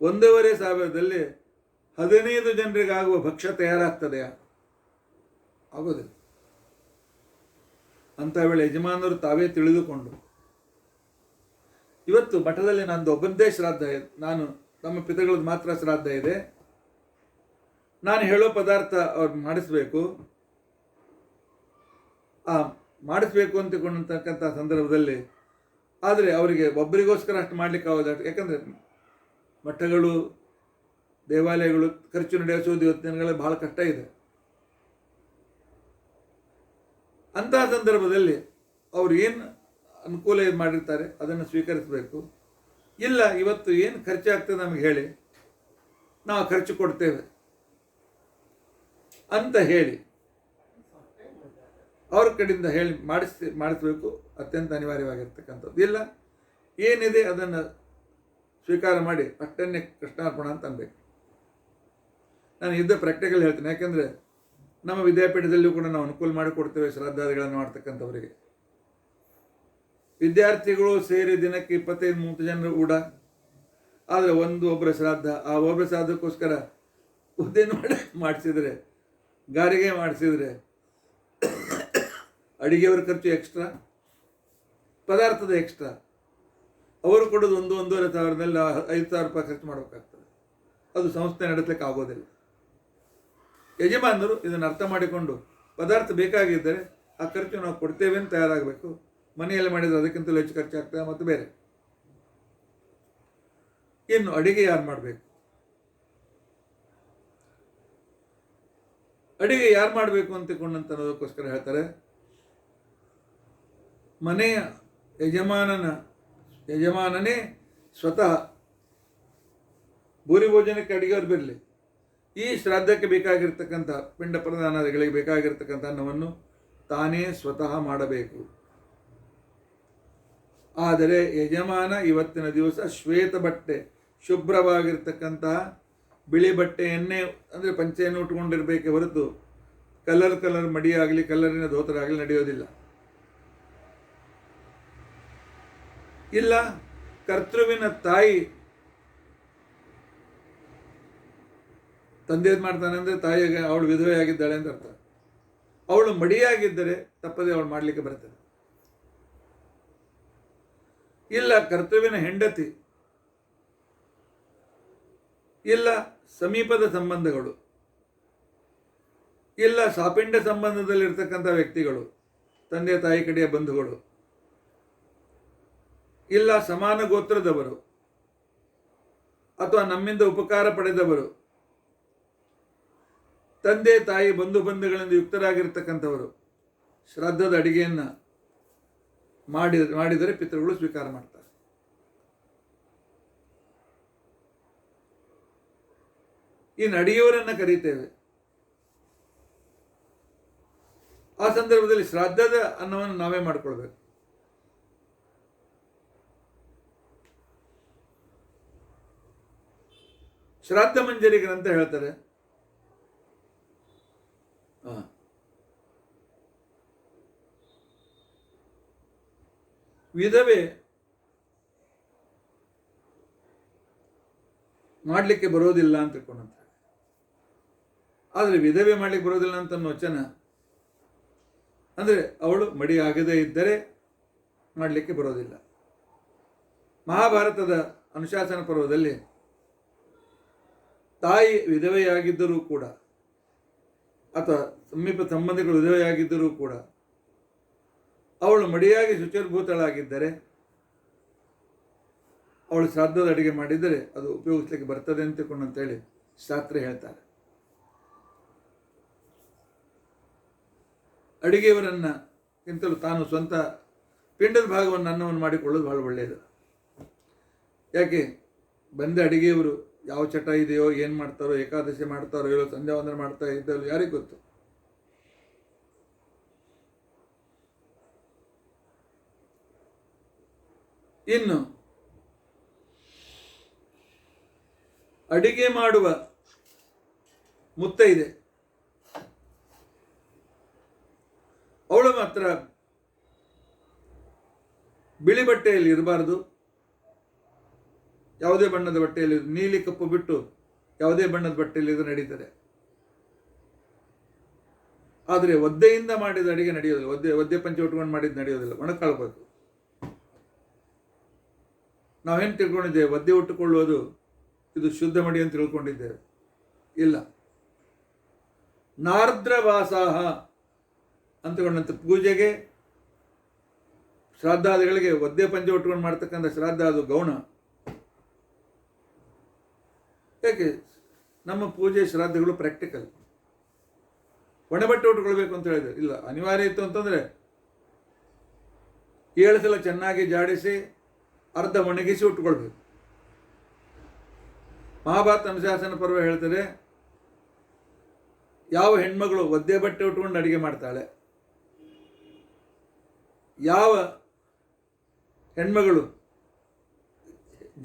1,500ದಲ್ಲಿ 15 ಜನರಿಗೆ ಆಗುವ ಭಕ್ಷ್ಯ ತಯಾರಾಗ್ತದೆಯಾ? ಆಗೋದಿಲ್ಲ. ಅಂತ ವೇಳೆ ಯಜಮಾನರು ತಾವೇ ತಿಳಿದುಕೊಂಡು, ಇವತ್ತು ಮಠದಲ್ಲಿ ನಂದು ಒಬ್ಬಂದೇ ಶ್ರಾದ್ದ ಇದೆ, ನಮ್ಮ ಪಿತೃಗಳದ್ದು ಮಾತ್ರ ಶ್ರಾದ್ದ ಇದೆ, ನಾನು ಹೇಳೋ ಪದಾರ್ಥ ಅವ್ರು ಮಾಡಿಸ್ಬೇಕು, ಮಾಡಿಸ್ಬೇಕು ಅಂತಿಕೊಂಡಂತಕ್ಕಂಥ ಸಂದರ್ಭದಲ್ಲಿ ಆದರೆ ಅವರಿಗೆ ಒಬ್ಬರಿಗೋಸ್ಕರ ಅಷ್ಟು ಮಾಡಲಿಕ್ಕೆ ಆಗೋದು. ಯಾಕಂದರೆ ಮಠಗಳು, ದೇವಾಲಯಗಳು ಖರ್ಚು ನಡೆಸೋದು ಇವತ್ತು ದಿನಗಳಲ್ಲಿ ಬಹಳ ಕಷ್ಟ ಇದೆ. ಅಂತಹ ಸಂದರ್ಭದಲ್ಲಿ ಅವರು ಏನು ಅನುಕೂಲ ಮಾಡಿರ್ತಾರೆ ಅದನ್ನು ಸ್ವೀಕರಿಸಬೇಕು. ಇಲ್ಲ, ಇವತ್ತು ಏನು ಖರ್ಚಾಗ್ತದೆ ನಮಗೆ ಹೇಳಿ, ನಾವು ಖರ್ಚು ಕೊಡ್ತೇವೆ ಅಂತ ಹೇಳಿ ಅವ್ರ ಕಡೆಯಿಂದ ಹೇಳಿ ಮಾಡಿಸ್ಬೇಕು. ಅತ್ಯಂತ ಅನಿವಾರ್ಯವಾಗಿರ್ತಕ್ಕಂಥದ್ದು. ಇಲ್ಲ, ಏನಿದೆ ಅದನ್ನು ಸ್ವೀಕಾರ ಮಾಡಿ ಅಷ್ಟನ್ನೇ ಕೃಷ್ಣಾರ್ಪಣ ಅಂತ ಅನ್ಬೇಕು. ನಾನು ಇದ್ದ ಪ್ರಾಕ್ಟಿಕಲ್ ಹೇಳ್ತೇನೆ. ಯಾಕೆಂದರೆ ನಮ್ಮ ವಿದ್ಯಾಪೀಠದಲ್ಲಿಯೂ ಕೂಡ ನಾವು ಅನುಕೂಲ ಮಾಡಿಕೊಡ್ತೇವೆ ಶ್ರಾದ್ದಾದಿಗಳನ್ನು ಮಾಡ್ತಕ್ಕಂಥವರಿಗೆ. ವಿದ್ಯಾರ್ಥಿಗಳು ಸೇರಿ ದಿನಕ್ಕೆ 25-30 ಜನರು ಕೂಡ. ಆದರೆ ಒಬ್ಬರ ಶ್ರಾದ್ದ, ಆ ಒಬ್ಬರ ಶ್ರಾದ್ದಕ್ಕೋಸ್ಕರ ಉದ್ದಿನ ಮಾಡಿಸಿದರೆ, ಗಾರಿಗೆ ಮಾಡಿಸಿದರೆ, ಅಡಿಗೆಯವರ ಖರ್ಚು ಎಕ್ಸ್ಟ್ರಾ, ಪದಾರ್ಥದ ಎಕ್ಸ್ಟ್ರಾ, ಅವರು ಕೊಡೋದು 1,500 5,000 ರೂಪಾಯಿ ಖರ್ಚು ಮಾಡಬೇಕಾಗ್ತದೆ. ಅದು ಸಂಸ್ಥೆ ನಡೆಸಲಿಕ್ಕೆ ಆಗೋದಿಲ್ಲ. ಯಜಮಾನರು ಇದನ್ನು ಅರ್ಥ ಮಾಡಿಕೊಂಡು ಪದಾರ್ಥ ಬೇಕಾಗಿದ್ದರೆ ಆ ಖರ್ಚು ನಾವು ಕೊಡ್ತೇವೆ ಅಂತ ತಯಾರಾಗಬೇಕು. ಮನೆಯಲ್ಲಿ ಮಾಡಿದರೆ ಅದಕ್ಕಿಂತಲೂ ಹೆಚ್ಚು ಖರ್ಚಾಗ್ತದೆ. ಮತ್ತು ಬೇರೆ ಇನ್ನು ಅಡಿಗೆ ಯಾರು ಮಾಡಬೇಕು? ಅಡಿಗೆ ಯಾರು ಮಾಡಬೇಕು ಅಂತಿಕೊಂಡಂತ ಅನ್ನೋದಕ್ಕೋಸ್ಕರ ಹೇಳ್ತಾರೆ, ಮನೆಯ ಯಜಮಾನನೇ ಸ್ವತಃ ಭೂರಿ ಭೋಜನಕ್ಕೆ ಅಡಿಗೆಯವರು ಬರಲಿ, ಈ ಶ್ರಾದ್ದಕ್ಕೆ ಬೇಕಾಗಿರ್ತಕ್ಕಂಥ ಪಿಂಡ ಪ್ರದಾನಗಳಿಗೆ ಬೇಕಾಗಿರ್ತಕ್ಕಂಥ ಅನ್ನವನ್ನು ತಾನೇ ಸ್ವತಃ ಮಾಡಬೇಕು. ಆದರೆ ಯಜಮಾನ ಇವತ್ತಿನ ದಿವಸ ಶ್ವೇತ ಬಟ್ಟೆ, ಶುಭ್ರವಾಗಿರ್ತಕ್ಕಂತಹ ಬಿಳಿ ಬಟ್ಟೆಯನ್ನೇ ಅಂದರೆ ಪಂಚೆಯನ್ನು ಉಟ್ಕೊಂಡಿರಬೇಕೆ ಹೊರತು ಕಲರ್ ಮಡಿಯಾಗಲಿ ಕಲರಿನ ಧೋತರಾಗಲಿ ನಡೆಯೋದಿಲ್ಲ. ಇಲ್ಲ, ಕರ್ತೃವಿನ ತಾಯಿ ತಂದೆದು ಮಾಡ್ತಾನೆ ಅಂದರೆ ತಾಯಿಗೆ ಅವಳು ವಿಧವೆ ಆಗಿದ್ದಾಳೆ ಅಂತ ಅರ್ಥ. ಅವಳು ಮಡಿಯಾಗಿದ್ದರೆ ತಪ್ಪದೆ ಅವಳು ಮಾಡಲಿಕ್ಕೆ ಬರ್ತದೆ. ಇಲ್ಲ, ಕರ್ತೃವಿನ ಹೆಂಡತಿ, ಇಲ್ಲ ಸಮೀಪದ ಸಂಬಂಧಗಳು, ಇಲ್ಲ ಸಾಪಿಂಡ ಸಂಬಂಧದಲ್ಲಿರ್ತಕ್ಕಂಥ ವ್ಯಕ್ತಿಗಳು, ತಂದೆ ತಾಯಿ ಕಡೆಯ ಬಂಧುಗಳು, ಇಲ್ಲ ಸಮಾನ ಗೋತ್ರದವರು ಅಥವಾ ನಮ್ಮಿಂದ ಉಪಕಾರ ಪಡೆದವರು, ತಂದೆ ತಾಯಿ ಬಂಧುಗಳಿಂದ ಯುಕ್ತರಾಗಿರ್ತಕ್ಕಂಥವರು ಶ್ರಾದ್ದದ ಅಡಿಗೆಯನ್ನು ಮಾಡಿದರೆ ಪಿತೃಗಳು ಸ್ವೀಕಾರ ಮಾಡ್ತಾರೆ. ಇನ್ನು ಅಡಿಗೆಯವರನ್ನು ಕರೀತೇವೆ. ಆ ಸಂದರ್ಭದಲ್ಲಿ ಶ್ರಾದ್ದದ ಅನ್ನವನ್ನು ನಾವೇ ಮಾಡಿಕೊಳ್ಬೇಕು. ಶ್ರಾದ್ದ ಮಂಜರಿಗರಂತ ಹೇಳ್ತಾರೆ. ವಿಧವೆ ಮಾಡಲಿಕ್ಕೆ ಬರೋದಿಲ್ಲ ಅಂತ ತಿಳ್ಕೊಂಡಂತ. ಆದರೆ ವಿಧವೆ ಮಾಡಲಿಕ್ಕೆ ಬರೋದಿಲ್ಲ ಅಂತ ಅನ್ನೋ ವಚನ ಅಂದರೆ ಅವಳು ಮಡಿ ಆಗದೇ ಇದ್ದರೆ ಮಾಡಲಿಕ್ಕೆ ಬರೋದಿಲ್ಲ. ಮಹಾಭಾರತದ ಅನುಶಾಸನ ಪರ್ವದಲ್ಲಿ ತಾಯಿ ವಿಧವೆಯಾಗಿದ್ದರೂ ಕೂಡ ಅಥವಾ ಸಮೀಪ ಸಂಬಂಧಿಗಳು ವಿಧವೆಯಾಗಿದ್ದರೂ ಕೂಡ ಅವಳು ಮಡಿಯಾಗಿ ಶುಚಿರ್ಭೂತಳಾಗಿದ್ದರೆ ಅವಳು ಶ್ರಾದ್ದದ ಅಡಿಗೆ ಮಾಡಿದರೆ ಅದು ಉಪಯೋಗಿಸ್ಲಿಕ್ಕೆ ಬರ್ತದೆ ಅಂತೇಳಿ ಶಾಸ್ತ್ರ ಹೇಳ್ತಾರೆ. ಅಡಿಗೆಯವರನ್ನಿಂತಲೂ ತಾನು ಸ್ವಂತ ಪಿಂಡದ ಭಾಗವನ್ನು ಅನ್ನವನ್ನು ಮಾಡಿಕೊಳ್ಳೋದು ಬಹಳ ಒಳ್ಳೆಯದು. ಯಾಕೆ ಬಂದ ಅಡಿಗೆಯವರು ಯಾವ ಚಟ ಇದೆಯೋ, ಏನು ಮಾಡ್ತಾರೋ, ಏಕಾದಶಿ ಮಾಡ್ತಾರೋ ಇಲ್ಲೋ, ಸಂಧ್ಯಾ ವಂದನೆ ಮಾಡ್ತಾ ಇದ್ದೋ ಯಾರಿಗೆ ಗೊತ್ತು. ಇನ್ನು ಅಡಿಗೆ ಮಾಡುವ ಮುತ್ತೈದೆ ಅವಳು ಮಾತ್ರ ಬಿಳಿ ಬಟ್ಟೆಯಲ್ಲಿ ಇರಬಾರದು, ಯಾವುದೇ ಬಣ್ಣದ ಬಟ್ಟೆಯಲ್ಲಿ, ನೀಲಿ ಕಪ್ಪು ಬಿಟ್ಟು ಯಾವುದೇ ಬಣ್ಣದ ಬಟ್ಟೆಯಲ್ಲಿ ಇದು ನಡೀತದೆ. ಆದರೆ ಒದ್ದೆಯಿಂದ ಮಾಡಿದ ಅಡಿಗೆ ನಡೆಯೋದಿಲ್ಲ. ಒದ್ದೆ ಪಂಚೆ ಉಟ್ಕೊಂಡು ಮಾಡಿದ್ದು ನಡೆಯೋದಿಲ್ಲ, ಒಣಕಳ್ಬೇಕು. ನಾವೇನು ತಿಳ್ಕೊಂಡಿದ್ದೇವೆ, ಒದ್ದೆ ಉಟ್ಟುಕೊಳ್ಳುವುದು ಇದು ಶುದ್ಧ ಮಡಿ ಅಂತ ತಿಳ್ಕೊಂಡಿದ್ದೇವೆ. ಇಲ್ಲ, ನಾರ್ದ್ರವಾಸಾಹ ಅಂತಕೊಂಡಂಥ ಪೂಜೆಗೆ ಶ್ರಾದ್ದಾದಿಗಳಿಗೆ ಒದ್ದೆ ಪಂಚೆ ಉಟ್ಕೊಂಡು ಮಾಡ್ತಕ್ಕಂಥ ಶ್ರಾದ್ದ ಅದು ಗೌಣ. ಯಾಕೆ ನಮ್ಮ ಪೂಜೆ ಶ್ರಾದ್ದಗಳು ಪ್ರಾಕ್ಟಿಕಲ್. ಒಣಬಟ್ಟೆ ಉಟ್ಕೊಳ್ಬೇಕು ಅಂತ ಹೇಳಿದ್ರು ಇಲ್ಲ, ಅನಿವಾರ್ಯ ಇತ್ತು ಅಂತಂದರೆ 7 ಸಲ ಚೆನ್ನಾಗಿ ಜಾಡಿಸಿ ಅರ್ಧ ಒಣಗಿಸಿ ಉಟ್ಕೊಳ್ಬೇಕು. ಮಹಾಭಾರತ ಅನುಶಾಸನ ಪರ್ವ ಹೇಳ್ತಾರೆ, ಯಾವ ಹೆಣ್ಮಗಳು ಒದ್ದೆ ಬಟ್ಟೆ ಉಟ್ಕೊಂಡು ಅಡಿಗೆ ಮಾಡ್ತಾಳೆ, ಯಾವ ಹೆಣ್ಮಗಳು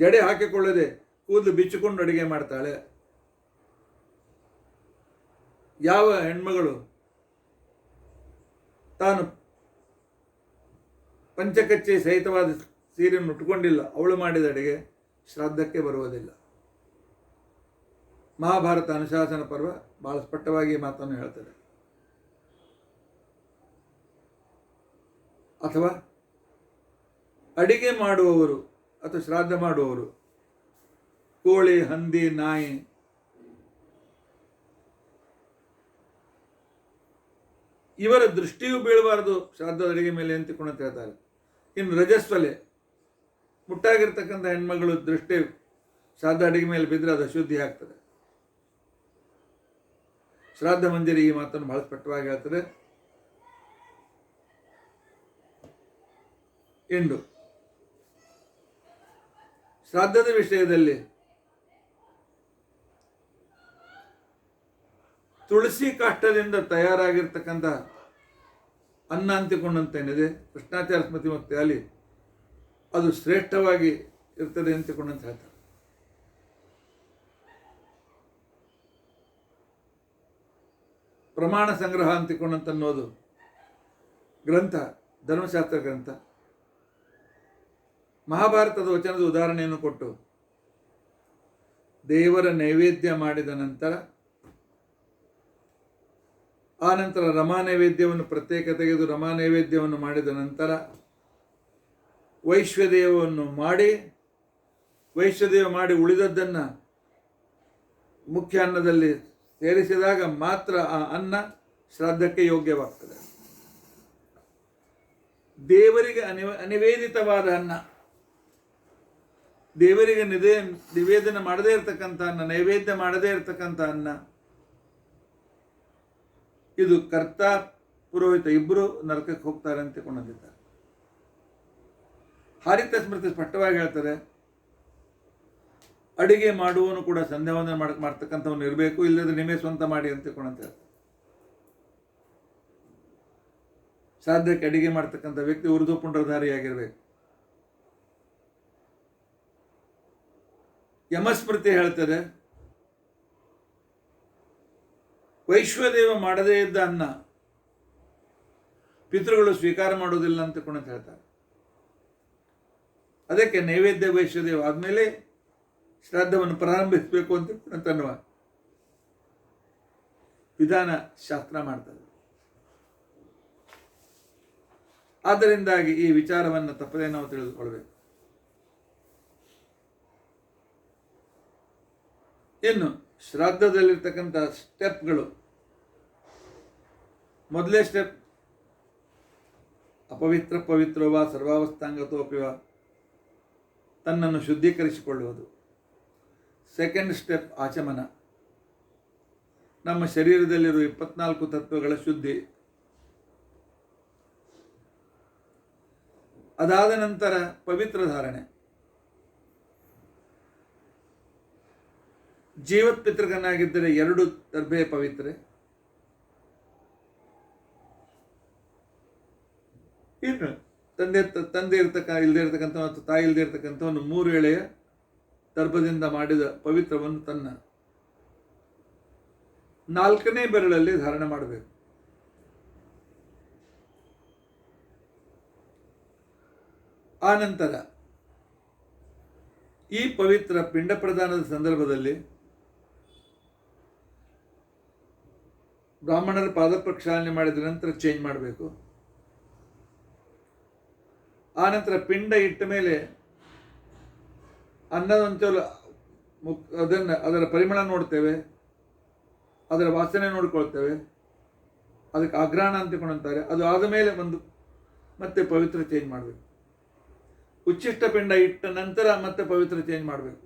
ಜಡೆ ಹಾಕಿಕೊಳ್ಳದೆ ಕೂದಲು ಬಿಚ್ಚಿಕೊಂಡು ಅಡಿಗೆ ಮಾಡ್ತಾಳೆ, ಯಾವ ಹೆಣ್ಮಗಳು ತಾನು ಪಂಚಕಚ್ಚೆ ಸಹಿತವಾದ ಸೀರೆಯನ್ನು ಉಟ್ಕೊಂಡಿಲ್ಲ ಅವಳು ಮಾಡಿದ ಅಡಿಗೆ ಶ್ರಾದ್ದಕ್ಕೆ ಬರುವುದಿಲ್ಲ. ಮಹಾಭಾರತ ಅನುಶಾಸನ ಪರ್ವ ಬಹಳ ಸ್ಪಷ್ಟವಾಗಿ ಮಾತನ್ನು ಹೇಳ್ತದೆ. ಅಥವಾ ಅಡಿಗೆ ಮಾಡುವವರು ಅಥವಾ ಶ್ರಾದ್ದ ಮಾಡುವವರು ಕೋಳಿ, ಹಂದಿ, ನಾಯಿ ಇವರ ದೃಷ್ಟಿಯೂ ಬೀಳಬಾರದು ಶ್ರಾದ್ದದ ಅಡಿಗೆ ಮೇಲೆ ಅಂತ ಹೇಳ್ತಾರೆ. ಇನ್ನು ರಜಸ್ವಲೆ ಮುಟ್ಟಾಗಿರ್ತಕ್ಕಂಥ ಹೆಣ್ಮಗಳು ದೃಷ್ಟಿ ಶ್ರಾದ್ದ ಅಡಿಗೆ ಮೇಲೆ ಬಿದ್ದರೆ ಅದು ಅಶುದ್ಧಿ ಆಗ್ತದೆ. ಶ್ರಾದ್ದ ಮಂದಿರ ಈ ಮಾತನ್ನು ಬಹಳ ಸ್ಪಷ್ಟವಾಗಿ ಹೇಳ್ತದೆ. ಇನ್ನು ಶ್ರಾದ್ದದ ವಿಷಯದಲ್ಲಿ ತುಳಸಿ ಕಾಷ್ಟದಿಂದ ತಯಾರಾಗಿರ್ತಕ್ಕಂಥ ಅನ್ನ ಅಂತಿಕೊಂಡಂತೇನಿದೆ ಕೃಷ್ಣಾಚಾರ್ಯ ಸ್ಮೃತಿ ಮುಕ್ತಿಯಲ್ಲಿ ಅದು ಶ್ರೇಷ್ಠವಾಗಿ ಇರ್ತದೆ ಅಂತಿಕೊಂಡಂತ ಹೇಳ್ತಾರೆ. ಪ್ರಮಾಣ ಸಂಗ್ರಹ ಅಂತಿಕೊಂಡಂತನ್ನೋದು ಗ್ರಂಥ, ಧರ್ಮಶಾಸ್ತ್ರ ಗ್ರಂಥ. ಮಹಾಭಾರತದ ವಚನದ ಉದಾಹರಣೆಯನ್ನು ಕೊಟ್ಟು ದೇವರ ನೈವೇದ್ಯ ಮಾಡಿದ ನಂತರ ಆ ನಂತರ ರಮಾ ನೈವೇದ್ಯವನ್ನು ಪ್ರತ್ಯೇಕ ತೆಗೆದು ರಮಾ ನೈವೇದ್ಯವನ್ನು ಮಾಡಿದ ನಂತರ ವೈಶ್ವದೇವವನ್ನು ಮಾಡಿ ಉಳಿದದ್ದನ್ನು ಮುಖ್ಯ ಅನ್ನದಲ್ಲಿ ಸೇರಿಸಿದಾಗ ಮಾತ್ರ ಆ ಅನ್ನ ಶ್ರಾದ್ದಕ್ಕೆ ಯೋಗ್ಯವಾಗ್ತದೆ. ದೇವರಿಗೆ ಅನಿವೇದಿತವಾದ ಅನ್ನ, ದೇವರಿಗೆ ನಿವೇದನೆ ಮಾಡದೇ ಇರತಕ್ಕಂಥ ಅನ್ನ, ನೈವೇದ್ಯ ಮಾಡದೇ ಇರತಕ್ಕಂಥ ಅನ್ನ, ಇದು ಕರ್ತ ಪುರೋಹಿತ ಇಬ್ಬರು ನರಕಕ್ಕೆ ಹೋಗ್ತಾರೆ ಅಂತ ಕೊಂಡಂದಿದ್ದಾರೆ. ಹಾರಿತ ಸ್ಮೃತಿ ಸ್ಪಷ್ಟವಾಗಿ ಹೇಳ್ತಾರೆ, ಅಡಿಗೆ ಮಾಡುವವನು ಕೂಡ ಸಂಧ್ಯಾವಂದನೆ ಮಾಡ್ತಕ್ಕಂಥವನು ಇರಬೇಕು, ಇಲ್ಲದ್ರೆ ನಿಮೇ ಸ್ವಂತ ಮಾಡಿ ಅಂತ ಕೊಂಡಂತ ಹೇಳ್ತಾರೆ. ಶ್ರಾದ್ದಕ್ಕೆ ಅಡಿಗೆ ಮಾಡ್ತಕ್ಕಂಥ ವ್ಯಕ್ತಿ ಉರ್ದು ಪುಂಡ್ರಧಾರಿಯಾಗಿರ್ಬೇಕು. ಯಮಸ್ಮೃತಿ ಹೇಳ್ತದೆ, ವೈಶ್ವದೇವ ಮಾಡದೇ ಇದ್ದ ಅನ್ನ ಪಿತೃಗಳು ಸ್ವೀಕಾರ ಮಾಡುವುದಿಲ್ಲ ಅಂತ ಕೂಡ ಹೇಳ್ತಾರೆ. ಅದಕ್ಕೆ ನೈವೇದ್ಯ ವೈಶ್ವದೇವ ಆದಮೇಲೆ ಶ್ರಾದ್ದವನ್ನು ಪ್ರಾರಂಭಿಸಬೇಕು ಅಂತನ್ನುವ ವಿಧಾನ ಶಾಸ್ತ್ರ ಮಾಡ್ತದೆ. ಆದ್ದರಿಂದಾಗಿ ಈ ವಿಚಾರವನ್ನು ತಪ್ಪದೇ ನಾವು ತಿಳಿದುಕೊಳ್ಬೇಕು. ಇನ್ನು ಶ್ರಾದ್ದದಲ್ಲಿರ್ತಕ್ಕಂಥ ಸ್ಟೆಪ್ಗಳು, ಮೊದಲೇ ಸ್ಟೆಪ್ ಅಪವಿತ್ರ ಪವಿತ್ರೋವಾ ಸರ್ವಾವಸ್ಥಾಂಗತೋಪಿವ, ತನ್ನನ್ನು ಶುದ್ಧೀಕರಿಸಿಕೊಳ್ಳುವುದು. ಸೆಕೆಂಡ್ ಸ್ಟೆಪ್ ಆಚಮನ, ನಮ್ಮ ಶರೀರದಲ್ಲಿರುವ 24 ತತ್ವಗಳ ಶುದ್ಧಿ. ಅದಾದ ನಂತರ ಪವಿತ್ರ ಧಾರಣೆ, ಜೀವತ್ ಪಿತೃಕನಾಗಿದ್ದರೆ 2 ದರ್ಭೆ ಪವಿತ್ರೆ, ಇನ್ನು ತಂದೆ ಇಲ್ಲದೆ ಇರತಕ್ಕಂಥ ಮತ್ತು ತಾಯಿ ಇಲ್ಲದೆ ಇರತಕ್ಕಂಥವನ್ನು 3 ಎಳೆಯ ದರ್ಭದಿಂದ ಮಾಡಿದ ಪವಿತ್ರವನ್ನು ತನ್ನ 4ನೇ ಬೆರಳಲ್ಲಿ ಧಾರಣೆ ಮಾಡಬೇಕು. ಆನಂತರ ಈ ಪವಿತ್ರ ಪಿಂಡ ಪ್ರದಾನದ ಸಂದರ್ಭದಲ್ಲಿ ಬ್ರಾಹ್ಮಣರ ಪಾದ ಪ್ರಕ್ಷಾಳನೆ ಮಾಡಿದ ನಂತರ ಚೇಂಜ್ ಮಾಡಬೇಕು. ಆನಂತರ ಪಿಂಡ ಇಟ್ಟ ಮೇಲೆ ಅನ್ನದ ಒಂಚೂರು ಅದರ ಪರಿಮಳ ನೋಡ್ತೇವೆ, ಅದರ ವಾಸನೆ ನೋಡ್ಕೊಳ್ತೇವೆ, ಅದಕ್ಕೆ ಅಗ್ರಾಣ ಅಂತಕೊಂಡಂತಾರೆ. ಅದು ಆದ ಮೇಲೆ ಮತ್ತೆ ಪವಿತ್ರ ಚೇಂಜ್ ಮಾಡಬೇಕು. ಉಚ್ಚಿಷ್ಟ ಪಿಂಡ ಇಟ್ಟ ನಂತರ ಮತ್ತೆ ಪವಿತ್ರ ಚೇಂಜ್ ಮಾಡಬೇಕು.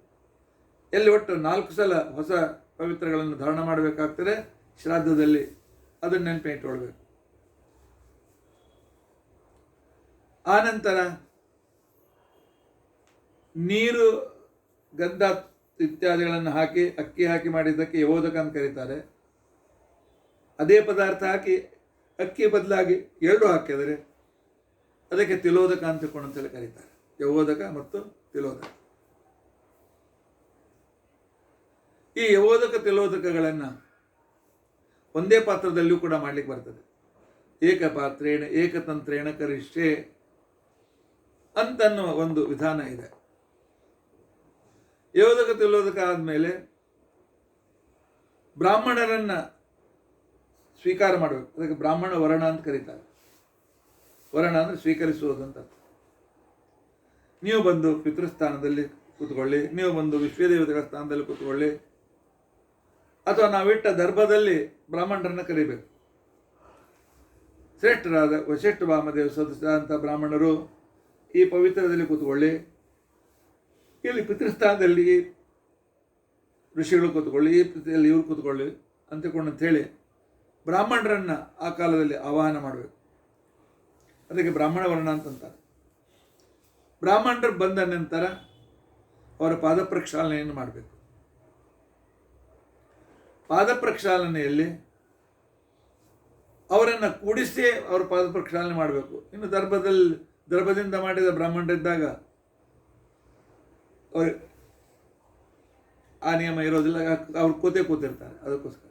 ಎಲ್ಲಿ ಒಟ್ಟು 4 ಸಲ ಹೊಸ ಪವಿತ್ರಗಳನ್ನು ಧಾರಣ ಮಾಡಬೇಕಾಗ್ತದೆ ಶ್ರಾದ್ದದಲ್ಲಿ, ಅದನ್ನು ನೆನಪಿಟ್ಟುಕೊಳ್ಬೇಕು. ಆನಂತರ ನೀರು, ಗಂಧ ಇತ್ಯಾದಿಗಳನ್ನು ಹಾಕಿ ಅಕ್ಕಿ ಹಾಕಿ ಮಾಡಿದ್ದಕ್ಕೆ ಯವೋದಕ ಅಂತ ಕರೀತಾರೆ. ಅದೇ ಪದಾರ್ಥ ಹಾಕಿ ಅಕ್ಕಿ ಬದಲಾಗಿ 2 ಹಾಕಿದರೆ ಅದಕ್ಕೆ ತಿಲೋದಕ ಅಂತೇಳಿ ಕರೀತಾರೆ. ಯವೋದಕ ಮತ್ತು ತಿಲೋದಕ. ಈ ಯವೋದಕ ತಿಲೋದಕಗಳನ್ನು ಒಂದೇ ಪಾತ್ರದಲ್ಲಿಯೂ ಕೂಡ ಮಾಡಲಿಕ್ಕೆ ಬರ್ತದೆ. ಏಕಪಾತ್ರೇಣ ಏಕತಂತ್ರೇಣ ಕರಿಷ್ಯೆ ಅಂತನ್ನುವ ಒಂದು ವಿಧಾನ ಇದೆ. ಯವೋದಕ ತಿಲೋದಕ ಆದಮೇಲೆ ಬ್ರಾಹ್ಮಣರನ್ನ ಸ್ವೀಕಾರ ಮಾಡಬೇಕು. ಅದಕ್ಕೆ ಬ್ರಾಹ್ಮಣ ವರ್ಣ ಅಂತ ಕರೀತಾರೆ. ವರ್ಣ ಅಂದರೆ ಸ್ವೀಕರಿಸುವುದು ಅಂತ. ನೀವು ಬಂದು ಪಿತೃಸ್ಥಾನದಲ್ಲಿ ಕೂತ್ಕೊಳ್ಳಿ, ನೀವು ಬಂದು ವಿಶ್ವದೇವತೆಗಳ ಸ್ಥಾನದಲ್ಲಿ ಕೂತ್ಕೊಳ್ಳಿ, ಅಥವಾ ನಾವಿಟ್ಟ ದರ್ಭದಲ್ಲಿ ಬ್ರಾಹ್ಮಣರನ್ನ ಕರಿಬೇಕು. ಶ್ರೇಷ್ಠರಾದ ವಶಿಷ್ಠ ವಾಮದೇವ ಸದಸ್ಯ ಅಂತ ಬ್ರಾಹ್ಮಣರು ಈ ಪವಿತ್ರದಲ್ಲಿ ಕೂತ್ಕೊಳ್ಳಿ, ಇಲ್ಲಿ ಪಿತೃಸ್ಥಾನದಲ್ಲಿ ಋಷಿಗಳು ಕೂತ್ಕೊಳ್ಳಿ, ಈ ಪಿತೃದಲ್ಲಿ ಇವ್ರು ಕೂತ್ಕೊಳ್ಳಿ ಅಂತೇಳಿ ಬ್ರಾಹ್ಮಣರನ್ನ ಆ ಕಾಲದಲ್ಲಿ ಆವಾಹನ ಮಾಡಬೇಕು. ಅದಕ್ಕೆ ಬ್ರಾಹ್ಮಣ ವರ್ಣ ಅಂತಂತಾರೆ. ಬ್ರಾಹ್ಮಣರು ಬಂದ ನಂತರ ಅವರ ಪಾದ ಪ್ರಕ್ಷಾಳನೆಯನ್ನು ಮಾಡಬೇಕು. ಪಾದ ಪ್ರಕ್ಷಾಳನೆಯಲ್ಲಿ ಅವರನ್ನು ಕೂಡಿಸಿ ಅವರ ಪಾದ ಪ್ರಕ್ಷಾಳನೆ ಮಾಡಬೇಕು. ಇನ್ನು ದರ್ಭದಿಂದ ಮಾಡಿದ ಬ್ರಾಹ್ಮಣರಿದ್ದಾಗ ಅವ್ರ ಆ ನಿಯಮ ಇರೋದಿಲ್ಲ, ಅವ್ರು ಕೂತಿರ್ತಾರೆ. ಅದಕ್ಕೋಸ್ಕರ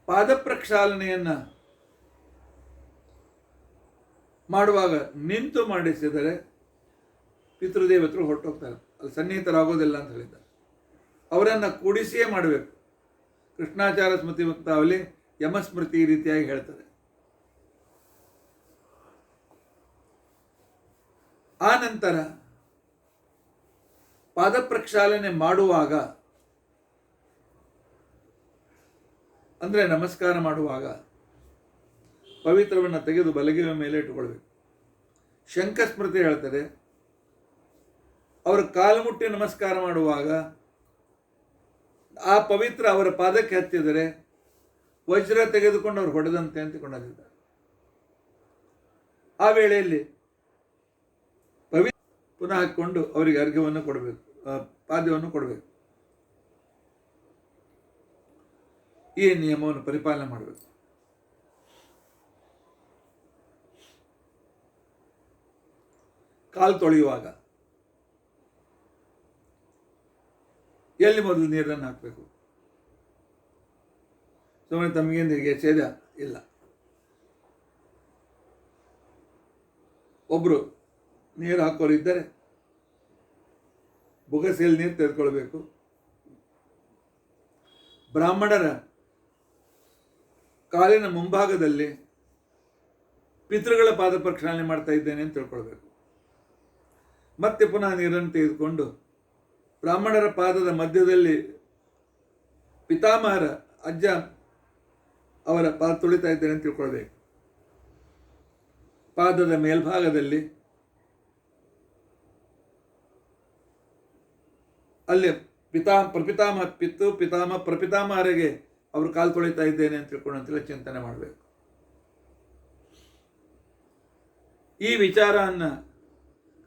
ಪಾದ ಪ್ರಕ್ಷಾಳನೆಯನ್ನ ಮಾಡುವಾಗ ನಿಂತು ಮಾಡಿಸಿದರೆ ಪಿತೃದೇವತರು ಹೊರಟೋಗ್ತಾರೆ, ಅಲ್ಲಿ ಸನ್ನಿಹಿತರಾಗೋದಿಲ್ಲ ಅಂತ ಹೇಳಿದ್ದಾರೆ. ಅವರನ್ನು ಕೂಡಿಸಿಯೇ ಮಾಡಬೇಕು. ಕೃಷ್ಣಾಚಾರ ಸ್ಮೃತಿ ಮುಕ್ತಾವಲಿ ಯಮಸ್ಮೃತಿ ಈ ರೀತಿಯಾಗಿ ಹೇಳ್ತಾರೆ. ಆ ನಂತರ ಪಾದ ಪ್ರಕ್ಷಾಳನೆ ಮಾಡುವಾಗ ಅಂದರೆ ನಮಸ್ಕಾರ ಮಾಡುವಾಗ ಪವಿತ್ರವನ್ನು ತೆಗೆದು ಬಲಗಿನ ಮೇಲೆ ಇಟ್ಟುಕೊಳ್ಬೇಕು. ಶಂಖಸ್ಮೃತಿ ಹೇಳ್ತಾರೆ, ಅವರ ಕಾಲು ಮುಟ್ಟಿ ನಮಸ್ಕಾರ ಮಾಡುವಾಗ ಆ ಪವಿತ್ರ ಅವರ ಪಾದಕ್ಕೆ ಹತ್ತಿದರೆ ವಜ್ರ ತೆಗೆದುಕೊಂಡು ಅವರು ಹೊಡೆದಂತೆ ಅಂತಕೊಂಡಿದ್ದಾರೆ. ಆ ವೇಳೆಯಲ್ಲಿ ಪುನಃ ಹಾಕಿಕೊಂಡು ಅವರಿಗೆ ಅರ್ಘ್ಯವನ್ನು ಕೊಡಬೇಕು, ಪಾದ್ಯವನ್ನು ಕೊಡಬೇಕು. ಈ ನಿಯಮವನ್ನು ಪರಿಪಾಲನೆ ಮಾಡಬೇಕು. ಕಾಲು ತೊಳೆಯುವಾಗ ಎಲ್ಲಿ ಮೊದಲು ನೀರನ್ನು ಹಾಕಬೇಕು? ಸುಮ್ಮನೆ ತಮಗೆ ನೀರಿಗೆ ಛೇದ ಇಲ್ಲ. ಒಬ್ಬರು ನೀರು ಹಾಕೋರು ಇದ್ದರೆ ಬೊಗಸೆಯಲ್ಲಿ ನೀರು ತೆಗೆದುಕೊಳ್ಬೇಕು. ಬ್ರಾಹ್ಮಣರ ಕಾಲಿನ ಮುಂಭಾಗದಲ್ಲಿ ಪಿತೃಗಳ ಪಾದ ಪ್ರಕ್ಷಾಳನೆ ಮಾಡ್ತಾ ಇದ್ದೇನೆ ಅಂತ ತಿಳ್ಕೊಳ್ಬೇಕು. ಮತ್ತೆ ಪುನಃ ನೀರನ್ನು ತೆಗೆದುಕೊಂಡು ಬ್ರಾಹ್ಮಣರ ಪಾದದ ಮಧ್ಯದಲ್ಲಿ ಪಿತಾಮಹರ ಅಜ್ಜ ಅವರ ಪಾದ ತೊಳಿತಾ ಇದ್ದೇನೆ ಅಂತ ತಿಳ್ಕೊಳ್ಬೇಕು. ಪಾದದ ಮೇಲ್ಭಾಗದಲ್ಲಿ ಅಲ್ಲಿ ಪ್ರಪಿತಾಮಹರಿಗೆ ಅವರು ಕಾಲು ತೊಳಿತಾ ಇದ್ದೇನೆ ಅಂತ ತಿಳ್ಕೊಂಡು ಅಂತೆಲ್ಲ ಚಿಂತನೆ ಮಾಡಬೇಕು. ಈ ವಿಚಾರವನ್ನು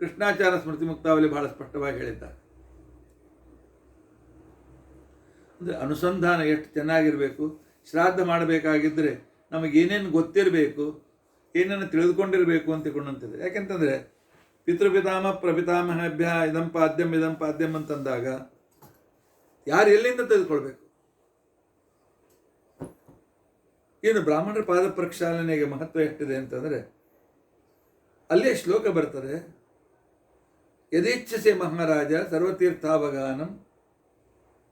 ಕೃಷ್ಣಾಚಾರ್ಯ ಸ್ಮೃತಿ ಮುಕ್ತಾವಲಿ ಬಹಳ ಸ್ಪಷ್ಟವಾಗಿ ಹೇಳಿದ್ದಾರೆ. ಅಂದರೆ ಅನುಸಂಧಾನ ಎಷ್ಟು ಚೆನ್ನಾಗಿರಬೇಕು. ಶ್ರಾದ್ದ ಮಾಡಬೇಕಾಗಿದ್ದರೆ ನಮಗೇನೇನು ಗೊತ್ತಿರಬೇಕು, ಏನೇನು ತಿಳಿದುಕೊಂಡಿರಬೇಕು ಅಂತ ತಿಳ್ಕೊಂಡಂತಿದೆ. ಯಾಕೆಂತಂದರೆ ಪ್ರಪಿತಾಮಹಭ್ಯ ಇದಂ ಪಾದ್ಯಂ ಅಂತಂದಾಗ ಯಾರು ಎಲ್ಲಿಂದ ತೆಗೆದುಕೊಳ್ಬೇಕು. ಇನ್ನು ಬ್ರಾಹ್ಮಣರ ಪಾದ ಪ್ರಕ್ಷಾಳನೆಗೆ ಮಹತ್ವ ಎಷ್ಟಿದೆ ಅಂತಂದರೆ ಅಲ್ಲೇ ಶ್ಲೋಕ ಬರ್ತದೆ, ಯದೀಚ್ಛಸೆ ಮಹಾರಾಜ ಸರ್ವತೀರ್ಥಾವಗಾನಂ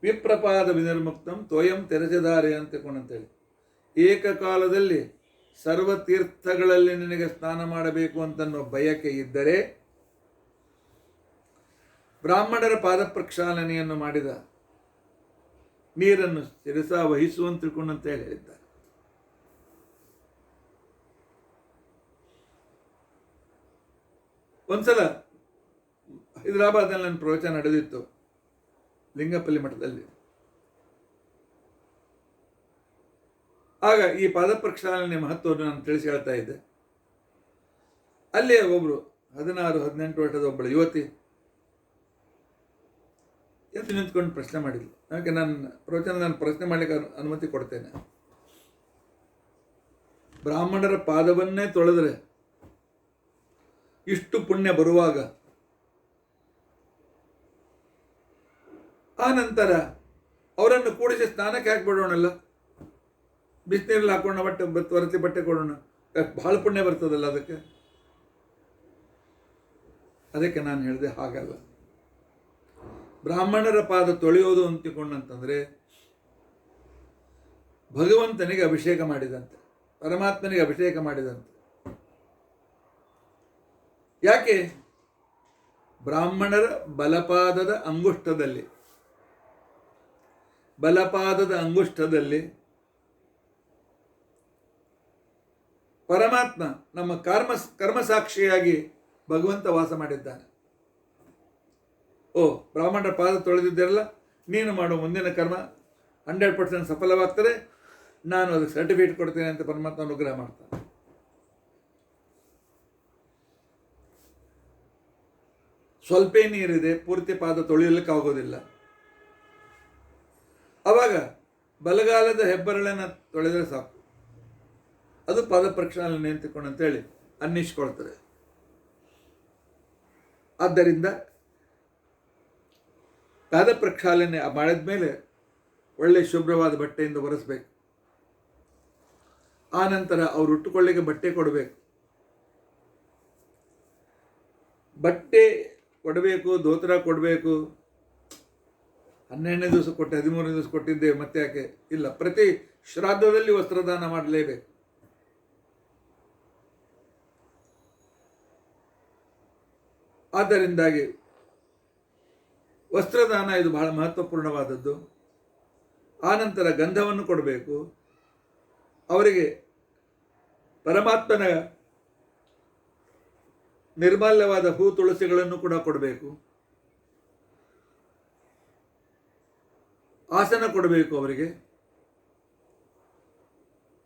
ವಿಪ್ರಪಾದ ವಿನಿರ್ಮುಕ್ತಂ ತೋಯಂ ತೆರಸೆದಾರೆ ಅಂತೇಳಿ, ಏಕಕಾಲದಲ್ಲಿ ಸರ್ವತೀರ್ಥಗಳಲ್ಲಿ ನಿನಗೆ ಸ್ನಾನ ಮಾಡಬೇಕು ಅಂತನ್ನೋ ಬಯಕೆ ಇದ್ದರೆ ಬ್ರಾಹ್ಮಣರ ಪಾದ ಪ್ರಕ್ಷಾಳನೆಯನ್ನು ಮಾಡಿದ ನೀರನ್ನು ಶಿರಸ ವಹಿಸುವಂತ ತಿಳ್ಕೊಂಡಂತ ಹೇಳಿದ್ದಾರೆ. ಒಂದ್ಸಲ ಹೈದರಾಬಾದ್ನಲ್ಲಿ ನನ್ನ ಪ್ರವಚನ ನಡೆದಿತ್ತು, ಲಿಂಗಪಲ್ಲಿ ಮಠದಲ್ಲಿ. ಆಗ ಈ ಪಾದ ಪ್ರಕ್ಷಾಳನೆ ಮಹತ್ವವನ್ನು ನಾನು ತಿಳಿಸಿ ಹೇಳ್ತಾ ಇದ್ದೆ. ಅಲ್ಲೇ ಒಬ್ಬರು 16-18 ವರ್ಷದ ಒಬ್ಬಳು ಯುವತಿ ಎದ್ದು ನಿಂತ್ಕೊಂಡು ಪ್ರಶ್ನೆ ಮಾಡಿದ್ಲು. ಅದಕ್ಕೆ ನಾನು ಪ್ರಶ್ನೆ ಮಾಡಲಿಕ್ಕೆ ಅನುಮತಿ ಕೊಡ್ತೇನೆ. ಬ್ರಾಹ್ಮಣರ ಪಾದವನ್ನೇ ತೊಳೆದರೆ ಇಷ್ಟು ಪುಣ್ಯ ಬರುವಾಗ ಆ ನಂತರ ಅವರನ್ನು ಕೂಡಿಸಿ ಸ್ನಾನಕ್ಕೆ ಹಾಕಿಬಿಡೋಣಲ್ಲ, ಬಿಸಿನೀರಲ್ಲಿ ಹಾಕೋಣ, ಹೊರತಿ ಬಟ್ಟೆ ಕೊಡೋಣ, ಬಹಳ ಪುಣ್ಯ ಬರ್ತದಲ್ಲ ಅದಕ್ಕೆ ನಾನು ಹೇಳಿದೆ ಹಾಗಲ್ಲ. ಬ್ರಾಹ್ಮಣರ ಪಾದ ತೊಳೆಯೋದು ಅಂತಿಕೊಂಡಂತಂದರೆ ಭಗವಂತನಿಗೆ ಅಭಿಷೇಕ ಮಾಡಿದಂತೆ, ಪರಮಾತ್ಮನಿಗೆ ಅಭಿಷೇಕ ಮಾಡಿದಂತೆ. ಯಾಕೆ? ಬ್ರಾಹ್ಮಣರ ಬಲಪಾದದ ಅಂಗುಷ್ಟದಲ್ಲಿ ಪರಮಾತ್ಮ ನಮ್ಮ ಕರ್ಮಸಾಕ್ಷಿಯಾಗಿ ಭಗವಂತ ವಾಸ ಮಾಡಿದ್ದಾನೆ. ಬ್ರಾಹ್ಮಣರ ಪಾದ ತೊಳೆದಿದ್ದಾರಲ್ಲ, ನೀನು ಮಾಡೋ ಮುಂದಿನ ಕರ್ಮ 100% ಸಫಲವಾಗ್ತದೆ, ನಾನು ಅದಕ್ಕೆ ಸರ್ಟಿಫಿಕೇಟ್ ಕೊಡ್ತೇನೆ ಅಂತ ಪರಮಾತ್ಮ ಅನುಗ್ರಹ ಮಾಡ್ತಾನೆ. ಸ್ವಲ್ಪ ನೀರಿದೆ, ಪೂರ್ತಿ ಪಾದ ತೊಳೆಯಲಿಕ್ಕೆ ಆಗೋದಿಲ್ಲ. ಆವಾಗ ಬಲಗಾಲದ ಹೆಬ್ಬರಳನ್ನು ತೊಳೆದರೆ ಸಾಕು, ಅದು ಪಾದ ಪ್ರಕ್ಷಾಳನೆ ಅಂತೇಳಿ ಅನ್ನಿಸ್ಕೊಳ್ತಾರೆ. ಆದ್ದರಿಂದ ಪಾದ ಪ್ರಕ್ಷಾಳನೆ ಮಾಡಿದ ಮೇಲೆ ಒಳ್ಳೆ ಶುಭ್ರವಾದ ಬಟ್ಟೆಯಿಂದ ಒರೆಸ್ಬೇಕು. ಆ ನಂತರ ಅವರು ಉಟ್ಟುಕೊಳ್ಳಿಕ್ಕೆ ಬಟ್ಟೆ ಕೊಡಬೇಕು. ಬಟ್ಟೆ ಕೊಡಬೇಕು, ಧೋತ್ರ ಕೊಡಬೇಕು. 12ನೇ ದಿವಸ ಕೊಟ್ಟೆ, 13ನೇ ದಿವಸ ಕೊಟ್ಟಿದ್ದೇವೆ, ಮತ್ತೆ ಯಾಕೆ ಇಲ್ಲ, ಪ್ರತಿ ಶ್ರಾದ್ದದಲ್ಲಿ ವಸ್ತ್ರದಾನ ಮಾಡಲೇಬೇಕು. ಆದ್ದರಿಂದಾಗಿ ವಸ್ತ್ರದಾನ ಇದು ಬಹಳ ಮಹತ್ವಪೂರ್ಣವಾದದ್ದು. ಆನಂತರ ಗಂಧವನ್ನು ಕೊಡಬೇಕು. ಅವರಿಗೆ ಪರಮಾತ್ಮನ ನಿರ್ಮಾಲ್ಯವಾದ ಹೂ ತುಳಸಿಗಳನ್ನು ಕೂಡ ಕೊಡಬೇಕು. ಆಸನ ಕೊಡಬೇಕು ಅವರಿಗೆ.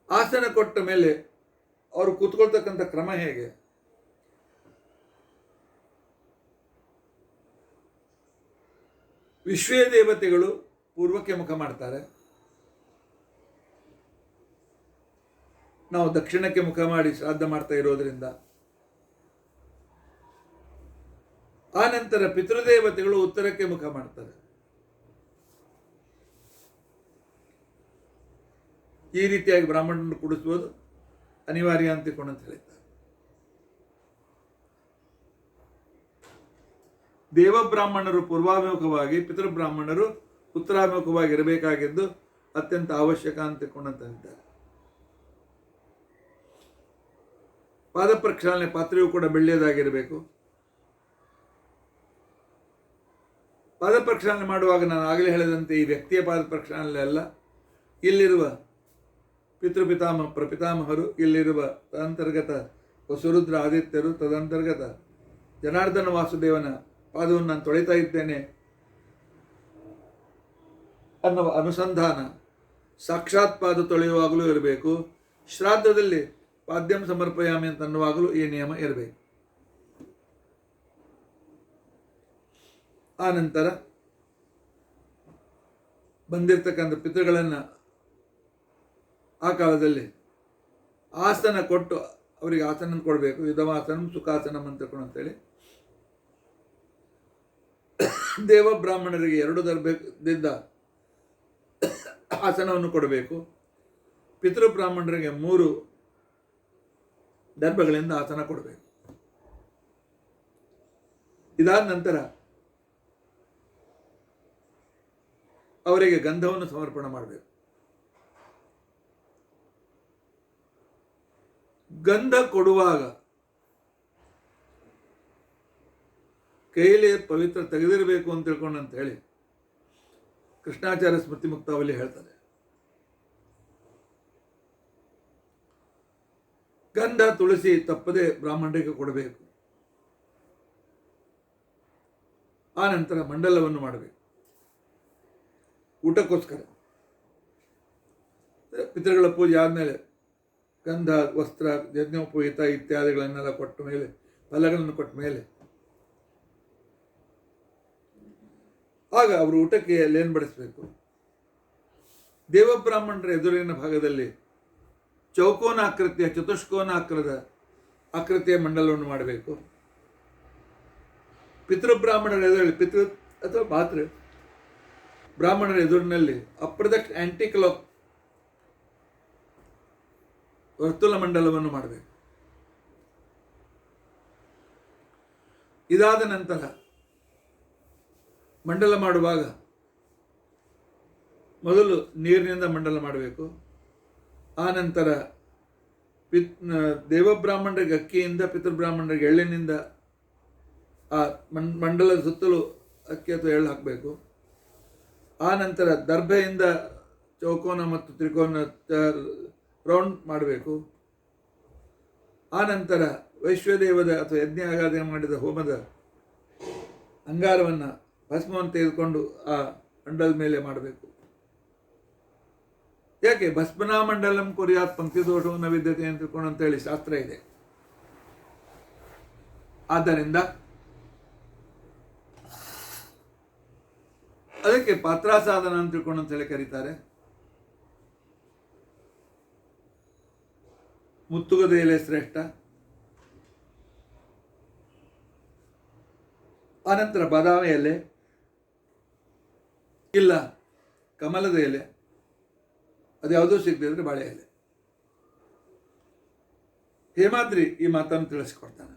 ಆಸನ ಕೊಟ್ಟ ಮೇಲೆ ಅವರು ಕೂತ್ಕೊಳ್ತಕ್ಕಂಥ ಕ್ರಮ ಹೇಗೆ? ವಿಶ್ವೇ ದೇವತೆಗಳು ಪೂರ್ವಕ್ಕೆ ಮುಖ ಮಾಡ್ತಾರೆ, ನಾವು ದಕ್ಷಿಣಕ್ಕೆ ಮುಖ ಮಾಡಿ ಶ್ರಾದ್ದ ಮಾಡ್ತಾ ಇರೋದ್ರಿಂದ. ಆ ನಂತರ ಪಿತೃದೇವತೆಗಳು ಉತ್ತರಕ್ಕೆ ಮುಖ ಮಾಡ್ತಾರೆ. ಈ ರೀತಿಯಾಗಿ ಬ್ರಾಹ್ಮಣರನ್ನು ಕೂಡಿಸುವುದು ಅನಿವಾರ್ಯ ಅಂತಿಕೊಂಡು ಅಂತ ಹೇಳ್ತಾರೆ. ದೇವಬ್ರಾಹ್ಮಣರು ಪೂರ್ವಾಭಿಮುಖವಾಗಿ, ಪಿತೃಬ್ರಾಹ್ಮಣರು ಉತ್ತರಾಭಿಮುಖವಾಗಿ ಇರಬೇಕಾಗಿದ್ದು ಅತ್ಯಂತ ಅವಶ್ಯಕ ಅಂತ ತಿಳ್ಕೊಂಡಂತಿದ್ದಾರೆ. ಪಾದ ಪ್ರಕ್ಷಾಲನೆ ಪಾತ್ರೆಯೂ ಕೂಡ ಬೆಳ್ಳಿಯದಾಗಿರಬೇಕು. ಪಾದ ಪ್ರಕ್ಷಾಲನೆ ಮಾಡುವಾಗ ನಾನು ಆಗಲೇ ಹೇಳಿದಂತೆ ಈ ವ್ಯಕ್ತಿಯ ಪಾದ ಪ್ರಕ್ಷಾಲನೆ ಅಲ್ಲ, ಇಲ್ಲಿರುವ ಪ್ರಪಿತಾಮಹರು, ಇಲ್ಲಿರುವ ತದಂತರ್ಗತ ವಸುರುದ್ರ ಆದಿತ್ಯರು, ತದಂತರ್ಗತ ಜನಾರ್ದನ ವಾಸುದೇವನ ಪಾದವನ್ನು ನಾನು ತೊಳಿತಾ ಇದ್ದೇನೆ ಅನ್ನುವ ಅನುಸಂಧಾನ ಸಾಕ್ಷಾತ್ ಪಾದ ತೊಳೆಯುವಾಗಲೂ ಇರಬೇಕು. ಶ್ರಾದ್ದದಲ್ಲಿ ಪಾದ್ಯಂ ಸಮರ್ಪಯಾಮಿ ಅಂತ ಅನ್ನುವಾಗಲೂ ಈ ನಿಯಮ ಇರಬೇಕು. ಆ ನಂತರ ಬಂದಿರತಕ್ಕಂಥ ಪಿತೃಗಳನ್ನು ಆ ಕಾಲದಲ್ಲಿ ಆಸನ ಕೊಟ್ಟು ಅವರಿಗೆ ಆಸನ ಕೊಡಬೇಕು. ಯುಧಮಾಸನಂ ಸುಖಾಸನಂ ಅಂತೇಳಿ ದೇವಬ್ರಾಹ್ಮಣರಿಗೆ 2 ದರ್ಭದಿಂದ ಆಸನವನ್ನು ಕೊಡಬೇಕು. ಪಿತೃಬ್ರಾಹ್ಮಣರಿಗೆ 3 ದರ್ಭಗಳಿಂದ ಆಸನ ಕೊಡಬೇಕು. ಇದಾದ ನಂತರ ಅವರಿಗೆ ಗಂಧವನ್ನು ಸಮರ್ಪಣೆ ಮಾಡಬೇಕು. ಗಂಧ ಕೊಡುವಾಗ ಕೈಲಿ ಪವಿತ್ರ ತೆಗೆದಿರಬೇಕು ಅಂತ ತಿಳ್ಕೊಂಡು ಅಂತ ಹೇಳಿ ಕೃಷ್ಣಾಚಾರ್ಯ ಸ್ಮೃತಿ ಮುಕ್ತಾವಲ್ಲಿ ಹೇಳ್ತಾರೆ. ಗಂಧ ತುಳಸಿ ತಪ್ಪದೆ ಬ್ರಾಹ್ಮಣರಿಗೆ ಕೊಡಬೇಕು. ಆ ನಂತರ ಮಂಡಲವನ್ನು ಮಾಡಬೇಕು ಊಟಕ್ಕೋಸ್ಕರ. ಪಿತೃಗಳ ಪೂಜೆ ಆದಮೇಲೆ ಗಂಧ, ವಸ್ತ್ರ, ಯಜ್ಞೋಪವೀತ ಇತ್ಯಾದಿಗಳನ್ನೆಲ್ಲ ಕೊಟ್ಟ ಮೇಲೆ, ಫಲಗಳನ್ನು ಕೊಟ್ಟ ಮೇಲೆ ಆಗ ಅವರು ಊಟಕ್ಕೆ ಎಲೆಯನ್ನು ಬಡಿಸಬೇಕು. ದೇವಬ್ರಾಹ್ಮಣರ ಎದುರಿನ ಭಾಗದಲ್ಲಿ ಚೌಕೋನಾಕೃತಿಯ, ಚತುಷ್ಕೋನಾಕೃತಿಯ ಆಕೃತಿಯ ಮಂಡಲವನ್ನು ಮಾಡಬೇಕು. ಪಿತೃಬ್ರಾಹ್ಮಣರ ಎದುರಲ್ಲಿ, ಪಿತೃ ಅಥವಾ ಮಾತೃ ಬ್ರಾಹ್ಮಣರ ಎದುರಿನಲ್ಲಿ ಅಪ್ರದಕ್ಷ ಆಂಟಿಕ್ಲಾಕ್ ವರ್ತುಲ ಮಂಡಲವನ್ನು ಮಾಡಬೇಕು. ಇದಾದ ನಂತರ ಮಂಡಲ ಮಾಡುವಾಗ ಮೊದಲು ನೀರಿನಿಂದ ಮಂಡಲ ಮಾಡಬೇಕು. ಆ ನಂತರ ದೇವಬ್ರಾಹ್ಮಣರಿಗೆ ಅಕ್ಕಿಯಿಂದ, ಪಿತೃಬ್ರಾಹ್ಮಣರಿಗೆ ಎಳ್ಳಿನಿಂದ ಆ ಮಂಡಲದ ಸುತ್ತಲೂ ಅಕ್ಕಿ ಅಥವಾ ಎಳ್ಳು ಹಾಕಬೇಕು. ಆ ನಂತರ ದರ್ಭೆಯಿಂದ ಚೌಕೋನ ಮತ್ತು ತ್ರಿಕೋನ ರೌಂಡ್ ಮಾಡಬೇಕು. ಆ ನಂತರ ವೈಶ್ವದೇವದ ಅಥವಾ ಯಜ್ಞ ಆಗಾದ ಮಾಡಿದ ಹೋಮದ ಅಂಗಾರವನ್ನು, ಭಸ್ಮವನ್ನು ತೆಗೆದುಕೊಂಡು ಆ ಮಂಡಲದ ಮೇಲೆ ಮಾಡಬೇಕು. ಯಾಕೆ ಭಸ್ಮನಾ ಮಂಡಲಂ ಕುರ್ಯಾತ್ ಪಂಕ್ತಿ ದೋಷವನ್ನು ವಿದ್ಯತೆ ಅಂತ ತಿಳ್ಕೊಂಡು ಅಂತೇಳಿ ಶಾಸ್ತ್ರ ಇದೆ. ಆದ್ದರಿಂದ ಅದಕ್ಕೆ ಪಾತ್ರಾಸಾಧನ ಅಂತ ತಿಳ್ಕೊಂಡು ಅಂತೇಳಿ ಕರೀತಾರೆ. ಮುತ್ತುಗದ ಎಲೆ ಶ್ರೇಷ್ಠ. ಆನಂತರ ಬಾದಾಮಿ ಎಲೆ, ಇಲ್ಲ ಕಮಲದ ಎಲೆ, ಅದು ಯಾವುದೂ ಸಿಗದಿದ್ರೆ ಬಾಳೆ ಎಲೆ. ಹೇಮಾದ್ರಿ ಈ ಮಾತನ್ನು ತಿಳಿಸಿಕೊಡ್ತಾನೆ.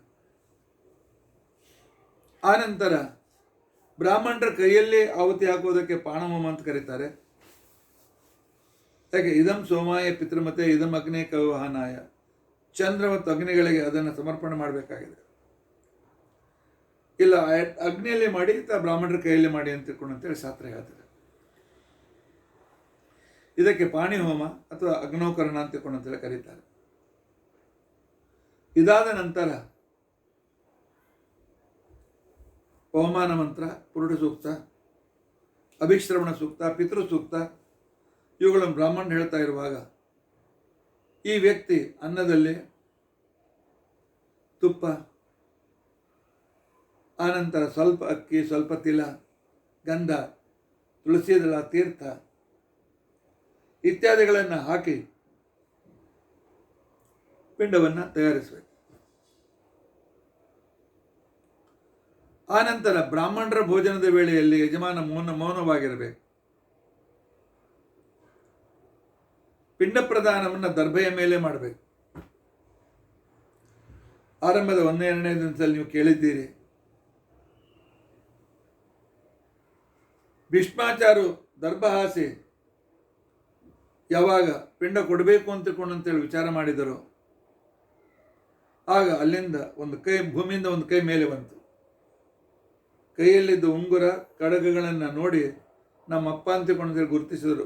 ಆನಂತರ ಬ್ರಾಹ್ಮಣರ ಕೈಯಲ್ಲಿ ಆಹುತಿ ಹಾಕುವುದಕ್ಕೆ ಪಾಣಹೋಮ ಅಂತ ಕರೀತಾರೆ. ಯಾಕೆ ಇದಂ ಸೋಮಾಯ ಪಿತೃಮತೆ ಇದಂ ಅಗ್ನಿ ಕವಹಾನಾಯ, ಚಂದ್ರ ಮತ್ತು ಅಗ್ನಿಗಳಿಗೆ ಅದನ್ನು ಸಮರ್ಪಣೆ ಮಾಡಬೇಕಾಗಿದೆ. ಇಲ್ಲ ಅಗ್ನಿಯಲ್ಲಿ ಮಾಡಿ ಬ್ರಾಹ್ಮಣರ ಕೈಯಲ್ಲಿ ಮಾಡಿ ಅಂತ ತಿಳ್ಕೊಂಡು ಅಂತೇಳಿ ಶಾಸ್ತ್ರ ಹೇಳ್ತಾರೆ. ಇದಕ್ಕೆ ಪಾಣಿ ಹೋಮ ಅಥವಾ ಅಗ್ನೋಕರಣ ಅಂತ ತಿಳ್ಕೊಂಡು ಅಂತೇಳಿ ಕರೀತಾರೆ. ಇದಾದ ನಂತರ ಪವಮಾನ ಮಂತ್ರ, ಪುರುಷ ಸೂಕ್ತ, ಅಭಿಶ್ರವಣ ಸೂಕ್ತ, ಪಿತೃ ಸೂಕ್ತ ಇವುಗಳನ್ನು ಬ್ರಾಹ್ಮಣ ಹೇಳ್ತಾ ಇರುವಾಗ ಈ ವ್ಯಕ್ತಿ ಅನ್ನದಲ್ಲಿ ತುಪ್ಪ, ಆನಂತರ ಸ್ವಲ್ಪ ಅಕ್ಕಿ, ಸ್ವಲ್ಪ ತಿಲ, ಗಂಧ, ತುಳಸಿ ದಳ, ತೀರ್ಥ ಇತ್ಯಾದಿಗಳನ್ನು ಹಾಕಿ ಪಿಂಡವನ್ನು ತಯಾರಿಸಬೇಕು. ಆನಂತರ ಬ್ರಾಹ್ಮಣರ ಭೋಜನದ ವೇಳೆಯಲ್ಲಿ ಯಜಮಾನ ಮೌನವಾಗಿರಬೇಕು. ಪಿಂಡ ಪ್ರದಾನವನ್ನು ದರ್ಭೆಯ ಮೇಲೆ ಮಾಡಬೇಕು. ಆರಂಭದ 1ನೇ 2ನೇ ದಿನದಲ್ಲಿ ನೀವು ಕೇಳಿದ್ದೀರಿ, ಭೀಷ್ಮಾಚಾರ್ಯರು ದರ್ಭ ಹಾಸಿ ಯಾವಾಗ ಪಿಂಡ ಕೊಡಬೇಕು ಅಂತೇಳಿ ವಿಚಾರ ಮಾಡಿದರು, ಆಗ ಅಲ್ಲಿಂದ ಒಂದು ಕೈ, ಭೂಮಿಯಿಂದ ಒಂದು ಕೈ ಮೇಲೆ ಬಂತು. ಕೈಯಲ್ಲಿದ್ದ ಉಂಗುರ ಕಡಗಗಳನ್ನು ನೋಡಿ ನಮ್ಮಪ್ಪ ಅಂತೇಳಿ ಗುರುತಿಸಿದರು.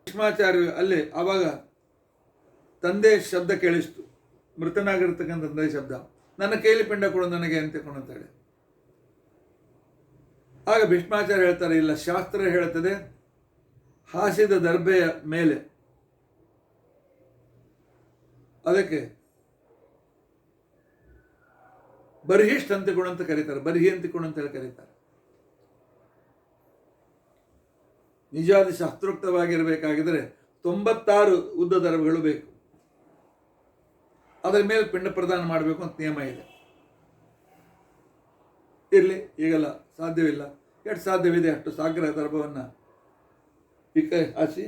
ಭೀಷ್ಮಾಚಾರ್ಯ ಅಲ್ಲಿ ಆವಾಗ ತಂದೆ ಶಬ್ದ ಕೇಳಿಸ್ತು, ಮೃತನಾಗಿರ್ತಕ್ಕಂಥ ತಂದೆ ಶಬ್ದ, ನನ್ನ ಕೈಯಲ್ಲಿ ಪಿಂಡ ಕೊಡು ನನಗೆ ಅಂತೇಳಿ. ಆಗ ಭೀಷ್ಮಾಚಾರ್ಯ ಹೇಳ್ತಾರೆ, ಇಲ್ಲ, ಶಾಸ್ತ್ರ ಹೇಳ್ತದೆ ಹಾಸಿದ ದರ್ಬೆಯ ಮೇಲೆ, ಅದಕ್ಕೆ ಬರ್ಹಿಷ್ಠ ಅಂತಿಕೊಂಡು ಅಂತ ಕರೀತಾರೆ, ಬರ್ಹಿ ಅಂತಿಕೊಂಡು ಅಂತೇಳಿ ಕರೀತಾರೆ. ನಿಜವಾದ ಶಾಸ್ತ್ರೋಕ್ತವಾಗಿರಬೇಕಾಗಿದ್ರೆ 96 ಉದ್ದ ದರ್ಭಗಳು ಬೇಕು, ಅದರ ಮೇಲೆ ಪಿಂಡ ಪ್ರದಾನ ಮಾಡಬೇಕು ಅಂತ ನಿಯಮ ಇದೆ. ಇರಲಿ, ಈಗೆಲ್ಲ ಸಾಧ್ಯವಿಲ್ಲ, ಎಷ್ಟು ಸಾಧ್ಯವಿದೆ ಅಷ್ಟು ಸಾಗ್ರ ದರ್ಭವನ್ನು ಹಾಸಿ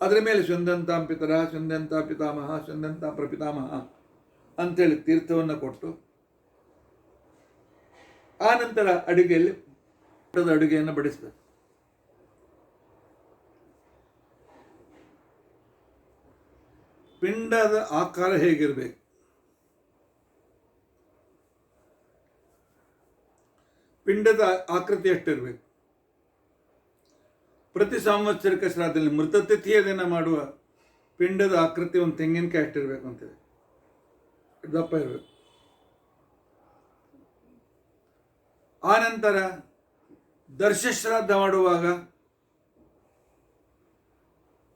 ಅದರ ಮೇಲೆ ಶುಂದಂತಾಂ ಪಿತರ, ಶುಂದಂತ ಪಿತಾಮಹ, ಶುಂದಂತ ಪ್ರಪಿತಾಮಹ ಅಂತೇಳಿ ತೀರ್ಥವನ್ನು ಕೊಟ್ಟು, ಆ ನಂತರ ಅಡುಗೆಯಲ್ಲಿ ಅಡುಗೆಯನ್ನು ಬಡಿಸಬೇಕು. ಪಿಂಡದ ಆಕಾರ ಹೇಗಿರಬೇಕು? ಪಿಂಡದ ಆಕೃತಿ ಎಷ್ಟಿರಬೇಕು? ಪ್ರತಿ ಸಂವತ್ಸರಿಕ ಶ್ರಾದ್ದದಲ್ಲಿ ಮೃತತಿಥಿಯ ದಿನ ಮಾಡುವ ಪಿಂಡದ ಆಕೃತಿ ಒಂದು ತೆಂಗಿನಕಾಯಿ ಎಷ್ಟಿರಬೇಕು ಅಂತೇಳಿ, ದಪ್ಪ ಇರಬೇಕು. ಆನಂತರ ದರ್ಶಶ್ರಾದ್ದ ಮಾಡುವಾಗ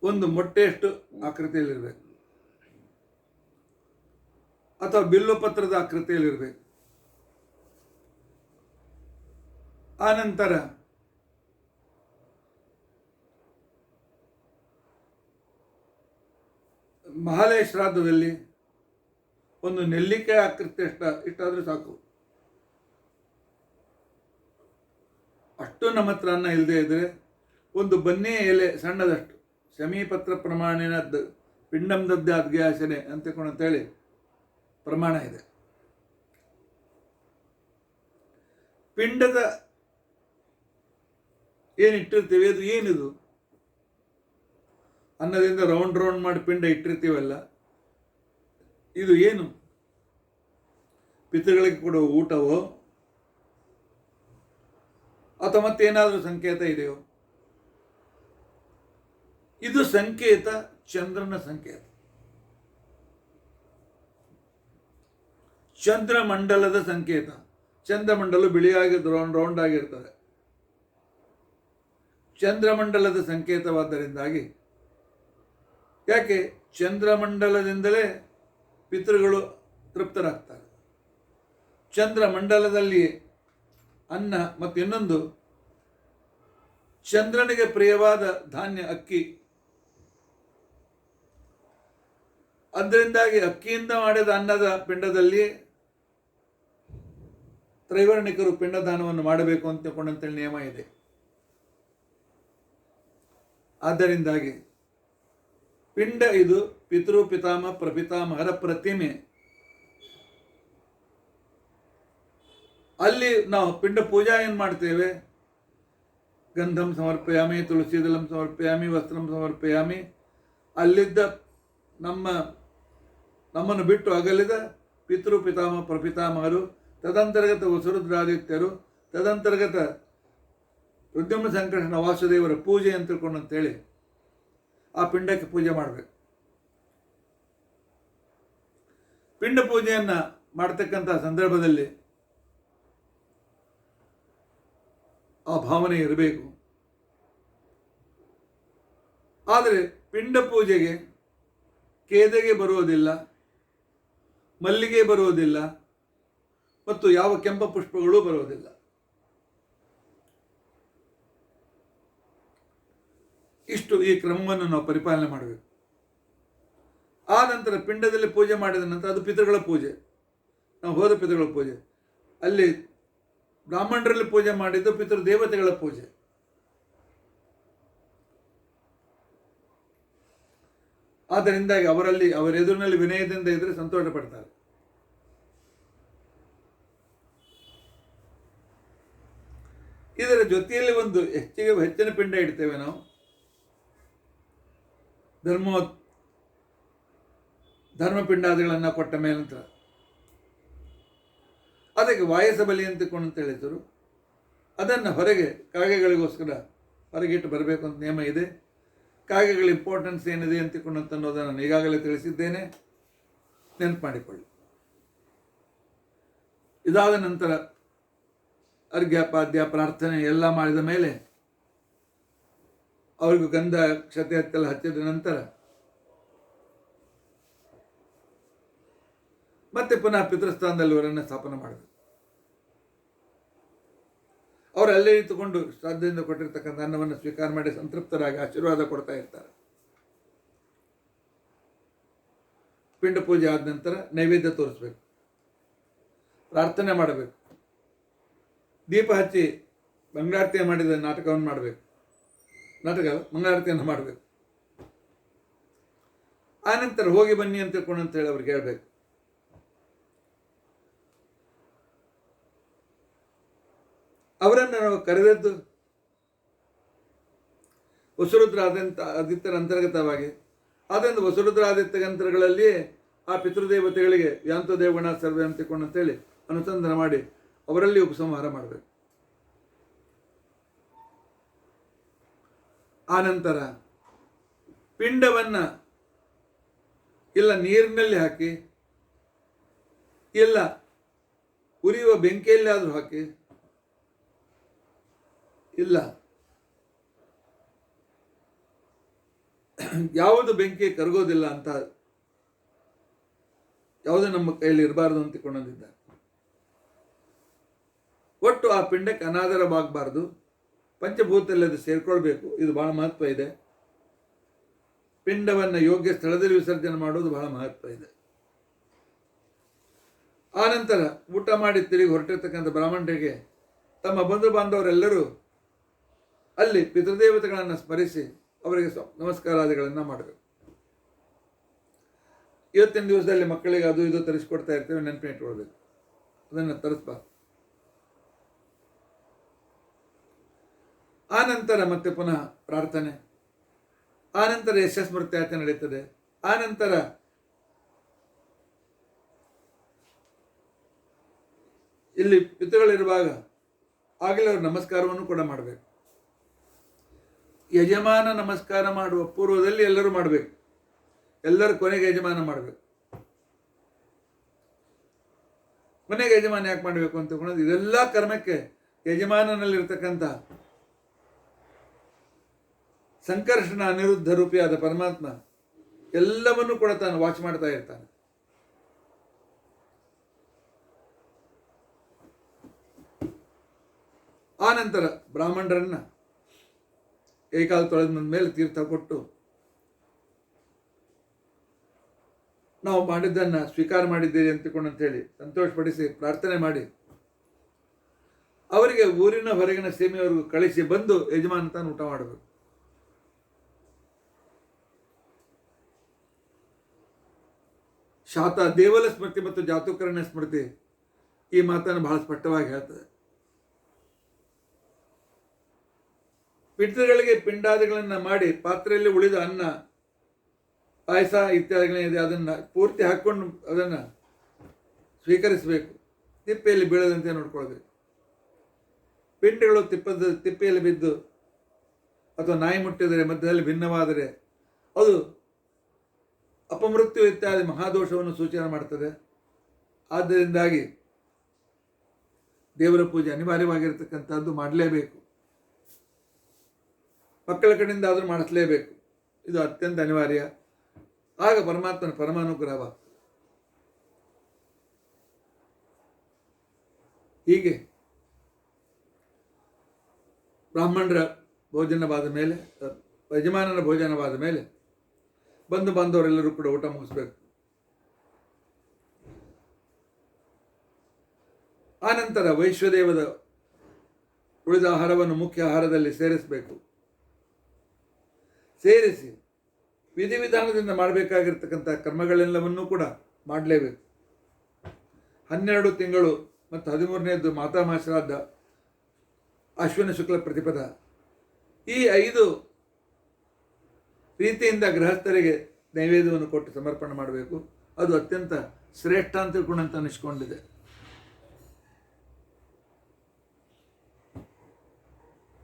ಒಂದು ಮೊಟ್ಟೆಯಷ್ಟು ಆಕೃತಿಯಲ್ಲಿರಬೇಕು, ಅಥವಾ ಬಿಲ್ಲುಪತ್ರದ ಆಕೃತಿಯಲ್ಲಿರಬೇಕು. ಆನಂತರ ಮಹಾಲಯ ಶ್ರಾದ್ದದಲ್ಲಿ ಒಂದು ನೆಲ್ಲಿಕಾಯಿ ಆಕೃತಿ ಇಷ್ಟಾದರೂ ಸಾಕು. ಅಷ್ಟು ನಮ್ಮ ಹತ್ರ ಅನ್ನ ಇಲ್ಲದೆ ಇದ್ರೆ ಒಂದು ಬನ್ನಿ ಎಲೆ ಸಣ್ಣದಷ್ಟು, ಶಮೀಪತ್ರ ಪ್ರಮಾಣಿನ ಪಿಂಡಂ ದದ್ದಾದ್ಗ್ಯಾಸನೆ ಅಂತೇಳಿ ಪ್ರಮಾಣ ಇದೆ. ಪಿಂಡದ ಏನಿಟ್ಟಿರ್ತೀವಿ ಅದು ಏನಿದು? ಅನ್ನದಿಂದ ರೌಂಡ್ ಮಾಡಿ ಪಿಂಡ ಇಟ್ಟಿರ್ತೀವಲ್ಲ, ಇದು ಏನು? ಪಿತೃಗಳಿಗೆ ಕೊಡುವ ಊಟವೋ ಅಥವಾ ಮತ್ತೇನಾದರೂ ಸಂಕೇತ ಇದೆಯೋ? ಇದು ಸಂಕೇತ, ಚಂದ್ರನ ಸಂಕೇತ, ಚಂದ್ರಮಂಡಲದ ಸಂಕೇತ. ಚಂದ್ರಮಂಡಲ ಬಿಳಿಯಾಗಿ ರೌಂಡ್ ಆಗಿರ್ತದೆ. ಚಂದ್ರಮಂಡಲದ ಸಂಕೇತವಾದ್ದರಿಂದಾಗಿ, ಯಾಕೆ ಚಂದ್ರಮಂಡಲದಿಂದಲೇ ಪಿತೃಗಳು ತೃಪ್ತರಾಗ್ತಾರೆ. ಚಂದ್ರಮಂಡಲದಲ್ಲಿ ಅನ್ನ ಮತ್ತು ಇನ್ನೊಂದು ಚಂದ್ರನಿಗೆ ಪ್ರಿಯವಾದ ಧಾನ್ಯ ಅಕ್ಕಿ. ಅದರಿಂದಾಗಿ ಅಕ್ಕಿಯಿಂದ ಮಾಡಿದ ಅನ್ನದ ಪಿಂಡದಲ್ಲಿ ತ್ರೈವರ್ಣಿಕರು ಪಿಂಡದಾನವನ್ನು ಮಾಡಬೇಕು ಅಂತೇಳಿ ನಿಯಮ ಇದೆ. ಆದ್ದರಿಂದಾಗಿ ಪಿಂಡ ಇದು ಪಿತೃ ಪಿತಾಮಹ ಪ್ರಪಿತಾಮಹರ ಪ್ರತಿಮೆ. ಅಲ್ಲಿ ನಾವು ಪಿಂಡ ಪೂಜಾ ಏನು ಮಾಡ್ತೇವೆ? ಗಂಧಂ ಸಮರ್ಪಯಾಮಿ, ತುಳಸಿದಲಂ ಸಮರ್ಪಯಾಮಿ, ವಸ್ತ್ರಂ ಸಮರ್ಪಯಾಮಿ. ಅಲ್ಲಿದ್ದ ನಮ್ಮನ್ನು ಬಿಟ್ಟು ಅಗಲಿದ ಪಿತೃ ಪಿತಾಮಹ ಪ್ರಪಿತಾಮಹರು, ತದಂತರ್ಗತ ವಸುರುದ್ರಾದಿತ್ಯರು, ತದಂತರ್ಗತ ರುದ್ರಮ ಸಂಕರ್ಷಣ ವಾಸುದೇವರ ಪೂಜೆ ಅಂತ ತಿಳ್ಕೊಂಡಂತೇಳಿ ಆ ಪಿಂಡಕ್ಕೆ ಪೂಜೆ ಮಾಡಬೇಕು. ಪಿಂಡ ಪೂಜೆಯನ್ನು ಮಾಡ್ತಕ್ಕಂಥ ಸಂದರ್ಭದಲ್ಲಿ ಆ ಭಾವನೆ ಇರಬೇಕು. ಆದರೆ ಪಿಂಡ ಪೂಜೆಗೆ ಕೇದಗೆ ಬರುವುದಿಲ್ಲ, ಮಲ್ಲಿಗೆ ಬರುವುದಿಲ್ಲ, ಮತ್ತು ಯಾವ ಕೆಂಪ ಪುಷ್ಪಗಳೂ ಬರುವುದಿಲ್ಲ. ಇಷ್ಟು ಈ ಕ್ರಮವನ್ನು ನಾವು ಪರಿಪಾಲನೆ ಮಾಡಬೇಕು. ಆ ನಂತರ ಪಿಂಡದಲ್ಲಿ ಪೂಜೆ ಮಾಡಿದ ನಂತರ ಅದು ಪಿತೃಗಳ ಪೂಜೆ. ನಾವು ಹೋದ ಪಿತೃಗಳ ಪೂಜೆ, ಅಲ್ಲಿ ಬ್ರಾಹ್ಮಣರಲ್ಲಿ ಪೂಜೆ ಮಾಡಿದ್ದು ಪಿತೃದೇವತೆಗಳ ಪೂಜೆ. ಆದ್ದರಿಂದಾಗಿ ಅವರ ಎದುರಿನಲ್ಲಿ ವಿನಯದಿಂದ ಇದ್ರೆ ಸಂತೋಷ ಪಡ್ತಾರೆ. ಜೊತೆಯಲ್ಲಿ ಒಂದು ಹೆಚ್ಚಿನ ಪಿಂಡ ಇಡ್ತೇವೆ ನಾವು. ಧರ್ಮಪಿಂಡಾದಿಗಳನ್ನು ಕೊಟ್ಟ ಮೇಲೆ ನಂತರ ಅದಕ್ಕೆ ವಾಯಸ ಬಲಿ ಅಂತ ಹೇಳಿದರು. ಅದನ್ನು ಹೊರಗೆ ಕಾಗೆಗಳಿಗೋಸ್ಕರ ಹೊರಗಿಟ್ಟು ಬರಬೇಕು ಅಂತ ನಿಯಮ ಇದೆ. ಕಾಗೆಗಳ ಇಂಪಾರ್ಟೆನ್ಸ್ ಏನಿದೆ ಅಂತ ಅನ್ನೋದನ್ನು ನಾನು ಈಗಾಗಲೇ ತಿಳಿಸಿದ್ದೇನೆ, ನೆನಪು ಮಾಡಿಕೊಳ್ಳಿ. ಇದಾದ ನಂತರ ಅರ್ಘ್ಯ ಪಾದ್ಯ ಪ್ರಾರ್ಥನೆ ಎಲ್ಲ ಮಾಡಿದ ಮೇಲೆ ಅವರಿಗೂ ಗಂಧ ಕ್ಷತೆ ಹತ್ತೆಲ್ಲ ಹಚ್ಚಿದ ನಂತರ ಮತ್ತೆ ಪುನಃ ಪಿತೃಸ್ಥಾನದಲ್ಲಿ ಅವರನ್ನು ಸ್ಥಾಪನೆ ಮಾಡಬೇಕು. ಅವರು ಅಲ್ಲೇ ಇಟ್ಟುಕೊಂಡು ಶ್ರದ್ಧೆಯಿಂದ ಕೊಟ್ಟಿರ್ತಕ್ಕಂಥ ಅನ್ನವನ್ನು ಸ್ವೀಕಾರ ಮಾಡಿ ಸಂತೃಪ್ತರಾಗಿ ಆಶೀರ್ವಾದ ಕೊಡ್ತಾ ಇರ್ತಾರೆ. ಪಿಂಡ ಪೂಜೆ ಆದ ನಂತರ ನೈವೇದ್ಯ ತೋರಿಸ್ಬೇಕು, ಪ್ರಾರ್ಥನೆ ಮಾಡಬೇಕು, ದೀಪ ಹಚ್ಚಿ ಮಂಗಳಾರತಿ ಮಾಡಿದ ನಾಟಕವನ್ನು ಮಾಡಬೇಕು, ಮಂಗಳಾರತಿಯನ್ನು ಮಾಡಬೇಕು. ಆನಂತರ ಹೋಗಿ ಬನ್ನಿ ಅಂತ ಹೇಳಿ ಅವ್ರಿಗೆ ಹೇಳ್ಬೇಕು. ಅವರನ್ನು ನಾವು ಕರೆದದ್ದು ವಸುರುದ್ರ ಆದಿತ್ಯರ ಅಂತರ್ಗತವಾಗಿ. ಆದ್ದರಿಂದ ವಸುರುದ್ರ ಆದಿತ್ಯಗಂತರಗಳಲ್ಲಿ ಆ ಪಿತೃದೇವತೆಗಳಿಗೆ ಯಾಂತೋ ದೇವಗಣ ಸರ್ವೆ ಅಂತೇಳಿ ಅನುಸಂಧಾನ ಮಾಡಿ ಅವರಲ್ಲಿ ಉಪಸಂಹಾರ ಮಾಡಬೇಕು. ಆನಂತರ ಪಿಂಡವನ್ನು ಇಲ್ಲ ನೀರಿನಲ್ಲಿ ಹಾಕಿ, ಇಲ್ಲ ಉರಿಯುವ ಬೆಂಕಿಯಲ್ಲಿ ಆದರೂ ಹಾಕಿ, ಇಲ್ಲ ಯಾವುದು ಬೆಂಕಿ ಕರಗೋದಿಲ್ಲ ಅಂತ ಯಾವುದು ನಮ್ಮ ಕೈಯಲ್ಲಿ ಇರಬಾರ್ದು ಅಂತಿಕೊಂಡಿದ್ದಾರೆ. ಒಟ್ಟು ಆ ಪಿಂಡಕ್ಕೆ ಅನಾದರವಾಗಬಾರ್ದು, ಪಂಚಭೂತದಲ್ಲಿ ಅದು ಸೇರ್ಕೊಳ್ಬೇಕು. ಇದು ಬಹಳ ಮಹತ್ವ ಇದೆ. ಪಿಂಡವನ್ನು ಯೋಗ್ಯ ಸ್ಥಳದಲ್ಲಿ ವಿಸರ್ಜನೆ ಮಾಡೋದು ಬಹಳ ಮಹತ್ವ ಇದೆ. ಆನಂತರ ಊಟ ಮಾಡಿ ತಿರುಗಿ ಹೊರಟಿರ್ತಕ್ಕಂಥ ಬ್ರಾಹ್ಮಣರಿಗೆ ತಮ್ಮ ಬಂಧು ಬಾಂಧವರೆಲ್ಲರೂ ಅಲ್ಲಿ ಪಿತೃದೇವತೆಗಳನ್ನು ಸ್ಮರಿಸಿ ಅವರಿಗೆ ನಮಸ್ಕಾರಾದಿಗಳನ್ನು ಮಾಡಬೇಕು. ಇವತ್ತಿನ ದಿವಸದಲ್ಲಿ ಮಕ್ಕಳಿಗೆ ಅದು ಇದು ತರಿಸ್ಕೊಡ್ತಾ ಇರ್ತೇವೆ, ನೆನಪಿಟ್ಕೊಳ್ಬೇಕು, ಅದನ್ನು ತರಿಸ್ಬಾರ್ದು. ಆನಂತರ ಮತ್ತೆ ಪುನಃ ಪ್ರಾರ್ಥನೆ, ಆನಂತರ ಯಶಸ್ಮೃತ್ಯಾಚೆ ನಡೀತದೆ. ಆನಂತರ ಇಲ್ಲಿ ಪಿತೃಗಳಿರುವಾಗ ಆಗಲೇ ಅವ್ರ ನಮಸ್ಕಾರವನ್ನು ಕೂಡ ಮಾಡಬೇಕು. ಯಜಮಾನ ನಮಸ್ಕಾರ ಮಾಡುವ ಪೂರ್ವದಲ್ಲಿ ಎಲ್ಲರೂ ಮಾಡಬೇಕು, ಎಲ್ಲರೂ ಕೊನೆಗೆ ಯಜಮಾನ ಮಾಡಬೇಕು. ಕೊನೆಗೆ ಯಜಮಾನ ಯಾಕೆ ಮಾಡಬೇಕು ಅಂತ ತಿಳ್ಕೊಳ್ಳೋದು, ಇದೆಲ್ಲ ಕರ್ಮಕ್ಕೆ ಯಜಮಾನನಲ್ಲಿರ್ತಕ್ಕಂಥ ಸಂಕರ್ಷಣ ಅನಿರುದ್ಧ ರೂಪಿಯಾದ ಪರಮಾತ್ಮ ಎಲ್ಲವನ್ನೂ ಕೂಡ ತಾನು ವಾಚ್ ಮಾಡ್ತಾ ಇರ್ತಾನೆ. ಆನಂತರ ಬ್ರಾಹ್ಮಣರನ್ನ ಕೈಕಾಲು ತೊಳೆದ ಮೇಲೆ ತೀರ್ಥ ಕೊಟ್ಟು ನಾವು ಮಾಡಿದ್ದನ್ನು ಸ್ವೀಕಾರ ಮಾಡಿದ್ದೇವೆ ಅಂತೇಳಿ ಸಂತೋಷಪಡಿಸಿ ಪ್ರಾರ್ಥನೆ ಮಾಡಿ ಅವರಿಗೆ ಊರಿನ ಹೊರಗಿನ ಸೀಮೆಯವರೆಗೂ ಕಳಿಸಿ ಬಂದು ಯಜಮಾನ ತಾನು ಊಟ ಮಾಡಬೇಕು. ಶಾತ ದೇವಲ ಸ್ಮೃತಿ ಮತ್ತು ಜಾತುಕರಣ್ಯ ಸ್ಮೃತಿ ಈ ಮಾತನ್ನು ಬಹಳ ಸ್ಪಷ್ಟವಾಗಿ ಹೇಳ್ತದೆ. ಪಿತೃಗಳಿಗೆ ಪಿಂಡಾದಿಗಳನ್ನು ಮಾಡಿ ಪಾತ್ರೆಯಲ್ಲಿ ಉಳಿದ ಅನ್ನ, ಪಾಯಸ ಇತ್ಯಾದಿಗಳೇನಿದೆ ಅದನ್ನು ಪೂರ್ತಿ ಹಾಕ್ಕೊಂಡು ಅದನ್ನು ಸ್ವೀಕರಿಸಬೇಕು. ತಿಪ್ಪೆಯಲ್ಲಿ ಬೀಳದಂತೆ ನೋಡ್ಕೊಳ್ಬೇಕು. ಪಿಂಡಗಳು ತಿಪ್ಪೆಯಲ್ಲಿ ಬಿದ್ದು ಅಥವಾ ನಾಯಿ ಮುಟ್ಟಿದರೆ ಮಧ್ಯದಲ್ಲಿ ಭಿನ್ನವಾದರೆ ಅದು ಅಪಮೃತ್ಯು ಇತ್ಯಾದಿ ಮಹಾದೋಷವನ್ನು ಸೂಚನೆ ಮಾಡ್ತದೆ. ಆದ್ದರಿಂದಾಗಿ ದೇವರ ಪೂಜೆ ಅನಿವಾರ್ಯವಾಗಿರ್ತಕ್ಕಂಥದ್ದು ಮಾಡಲೇಬೇಕು. ಮಕ್ಕಳ ಕಡೆಯಿಂದ ಆದರೂ ಮಾಡಿಸಲೇಬೇಕು. ಇದು ಅತ್ಯಂತ ಅನಿವಾರ್ಯ. ಆಗ ಪರಮಾತ್ಮನ ಪರಮಾನುಗ್ರಹವಾಗ್ತದೆ. ಹೀಗೆ ಬ್ರಾಹ್ಮಣರ ಭೋಜನವಾದ ಮೇಲೆ, ಯಜಮಾನನ ಭೋಜನವಾದ ಮೇಲೆ ಬಂಧು ಬಾಂಧವರೆಲ್ಲರೂ ಕೂಡ ಊಟ ಮುಗಿಸ್ಬೇಕು. ಆನಂತರ ವೈಶ್ವದೇವದ ಉಳಿದ ಆಹಾರವನ್ನು ಮುಖ್ಯ ಆಹಾರದಲ್ಲಿ ಸೇರಿಸಬೇಕು. ಸೇರಿಸಿ ವಿಧಿವಿಧಾನದಿಂದ ಮಾಡಬೇಕಾಗಿರ್ತಕ್ಕಂಥ ಕರ್ಮಗಳೆಲ್ಲವನ್ನೂ ಕೂಡ ಮಾಡಲೇಬೇಕು. 12 ತಿಂಗಳು ಮತ್ತು 13ನೇದು ಮಾತಾಮಹ ಶ್ರಾದ್ದ, ಅಶ್ವಿನ ಶುಕ್ಲ ಪ್ರತಿಪದ, ಈ 5 ರೀತಿಯಿಂದ ಗೃಹಸ್ಥರಿಗೆ ನೈವೇದ್ಯವನ್ನು ಕೊಟ್ಟು ಸಮರ್ಪಣೆ ಮಾಡಬೇಕು. ಅದು ಅತ್ಯಂತ ಶ್ರೇಷ್ಠ ಅಂತ ತಿಳ್ಕೊಂಡಂತ ಅನಿಸ್ಕೊಂಡಿದೆ.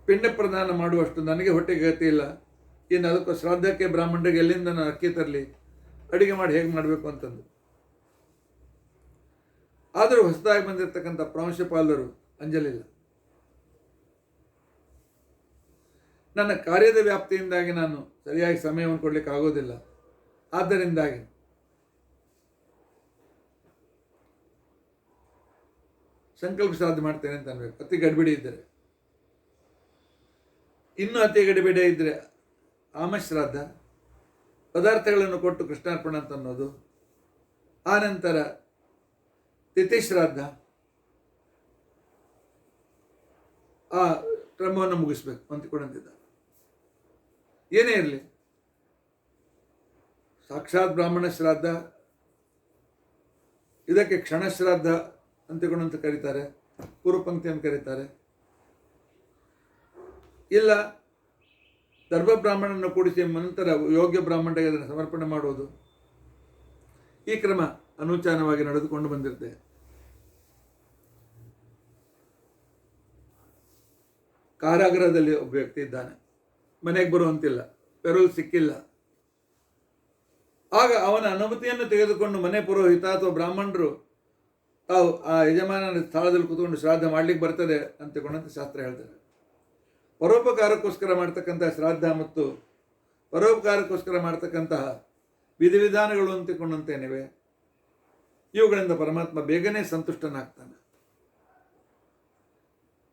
ಪಿಂಡ ಪ್ರದಾನ ಮಾಡುವಷ್ಟು ನನಗೆ ಹೊಟ್ಟೆಗೆ ಗತಿ ಇಲ್ಲ, ಇನ್ನು ಅದಕ್ಕೂ ಶ್ರಾದ್ದಕ್ಕೆ ಬ್ರಾಹ್ಮಣರಿಗೆ ಎಲ್ಲಿಂದ ನಾನು ಅಕ್ಕಿ ತರಲಿ, ಅಡಿಗೆ ಮಾಡಿ ಹೇಗೆ ಮಾಡಬೇಕು ಅಂತಂದು. ಆದರೂ ಹೊಸದಾಗಿ ಬಂದಿರತಕ್ಕಂಥ ಪ್ರಾಂಶುಪಾಲರು ಅಂಜಲಿಲ್ಲ. ನನ್ನ ಕಾರ್ಯದ ವ್ಯಾಪ್ತಿಯಿಂದಾಗಿ ನಾನು ಸರಿಯಾಗಿ ಸಮಯವನ್ನು ಕೊಡಲಿಕ್ಕೆ ಆಗೋದಿಲ್ಲ, ಆದ್ದರಿಂದಾಗಿ ಸಂಕಲ್ಪ ಶ್ರಾದ್ದ ಮಾಡ್ತೇನೆ ಅಂತ ಅನ್ಬೇಕು. ಅತಿ ಗಡಿಬಿಡಿ ಇದ್ದರೆ, ಇನ್ನೂ ಅತಿ ಗಡಿಬಿಡಿ ಇದ್ದರೆ ಆಮಶ್ರಾದ್ದ, ಪದಾರ್ಥಗಳನ್ನು ಕೊಟ್ಟು ಕೃಷ್ಣಾರ್ಪಣ ಅಂತ ಅನ್ನೋದು. ಆನಂತರ ತಿಥಿಶ್ರಾದ್ದ, ಆ ಕ್ರಮವನ್ನು ಮುಗಿಸ್ಬೇಕು ಅಂತಿಕೊಂಡಂತಿದ್ದ. ಏನೇ ಇರಲಿ, ಸಾಕ್ಷಾತ್ ಬ್ರಾಹ್ಮಣ ಶ್ರಾದ್ದ, ಇದಕ್ಕೆ ಕ್ಷಣಶ್ರಾದ್ದ ಅಂತಿಕೊಂಡಂತ ಕರೀತಾರೆ, ಪೂರ್ವ ಪಂಕ್ತಿಯನ್ನು ಕರೀತಾರೆ. ಇಲ್ಲ, ದರ್ಭ ಬ್ರಾಹ್ಮಣನ ಕೂಡಿಸಿ ನಂತರ ಯೋಗ್ಯ ಬ್ರಾಹ್ಮಣರಿಗೆ ಅದನ್ನು ಸಮರ್ಪಣೆ ಮಾಡುವುದು. ಈ ಕ್ರಮ ಅನೂಚಾನವಾಗಿ ನಡೆದುಕೊಂಡು ಬಂದಿರುತ್ತೆ. ಕಾರಾಗೃಹದಲ್ಲಿ ಒಬ್ಬ ವ್ಯಕ್ತಿ ಇದ್ದಾನೆ, ಮನೆಗೆ ಬರುವಂತಿಲ್ಲ, ಪೆರೋಲ್ ಸಿಕ್ಕಿಲ್ಲ. ಆಗ ಅವನ ಅನುಮತಿಯನ್ನು ತೆಗೆದುಕೊಂಡು ಮನೆ ಪುರೋಹಿತ ಅಥವಾ ಬ್ರಾಹ್ಮಣರು ತಾವು ಆ ಯಜಮಾನನ ಸ್ಥಳದಲ್ಲಿ ಕೂತ್ಕೊಂಡು ಶ್ರಾದ್ದ ಮಾಡ್ಲಿಕ್ಕೆ ಬರ್ತದೆ ಅಂತಕೊಂಡಂತೆ ಶಾಸ್ತ್ರ ಹೇಳ್ತಾರೆ. ಪರೋಪಕಾರಕ್ಕೋಸ್ಕರ ಮಾಡ್ತಕ್ಕಂತಹ ಶ್ರಾದ್ದ ಮತ್ತು ಪರೋಪಕಾರಕ್ಕೋಸ್ಕರ ಮಾಡ್ತಕ್ಕಂತಹ ವಿಧಿವಿಧಾನಗಳು ಅಂತಿಕೊಂಡಂತೇನಿವೆ, ಇವುಗಳಿಂದ ಪರಮಾತ್ಮ ಬೇಗನೆ ಸಂತುಷ್ಟನಾಗ್ತಾನೆ.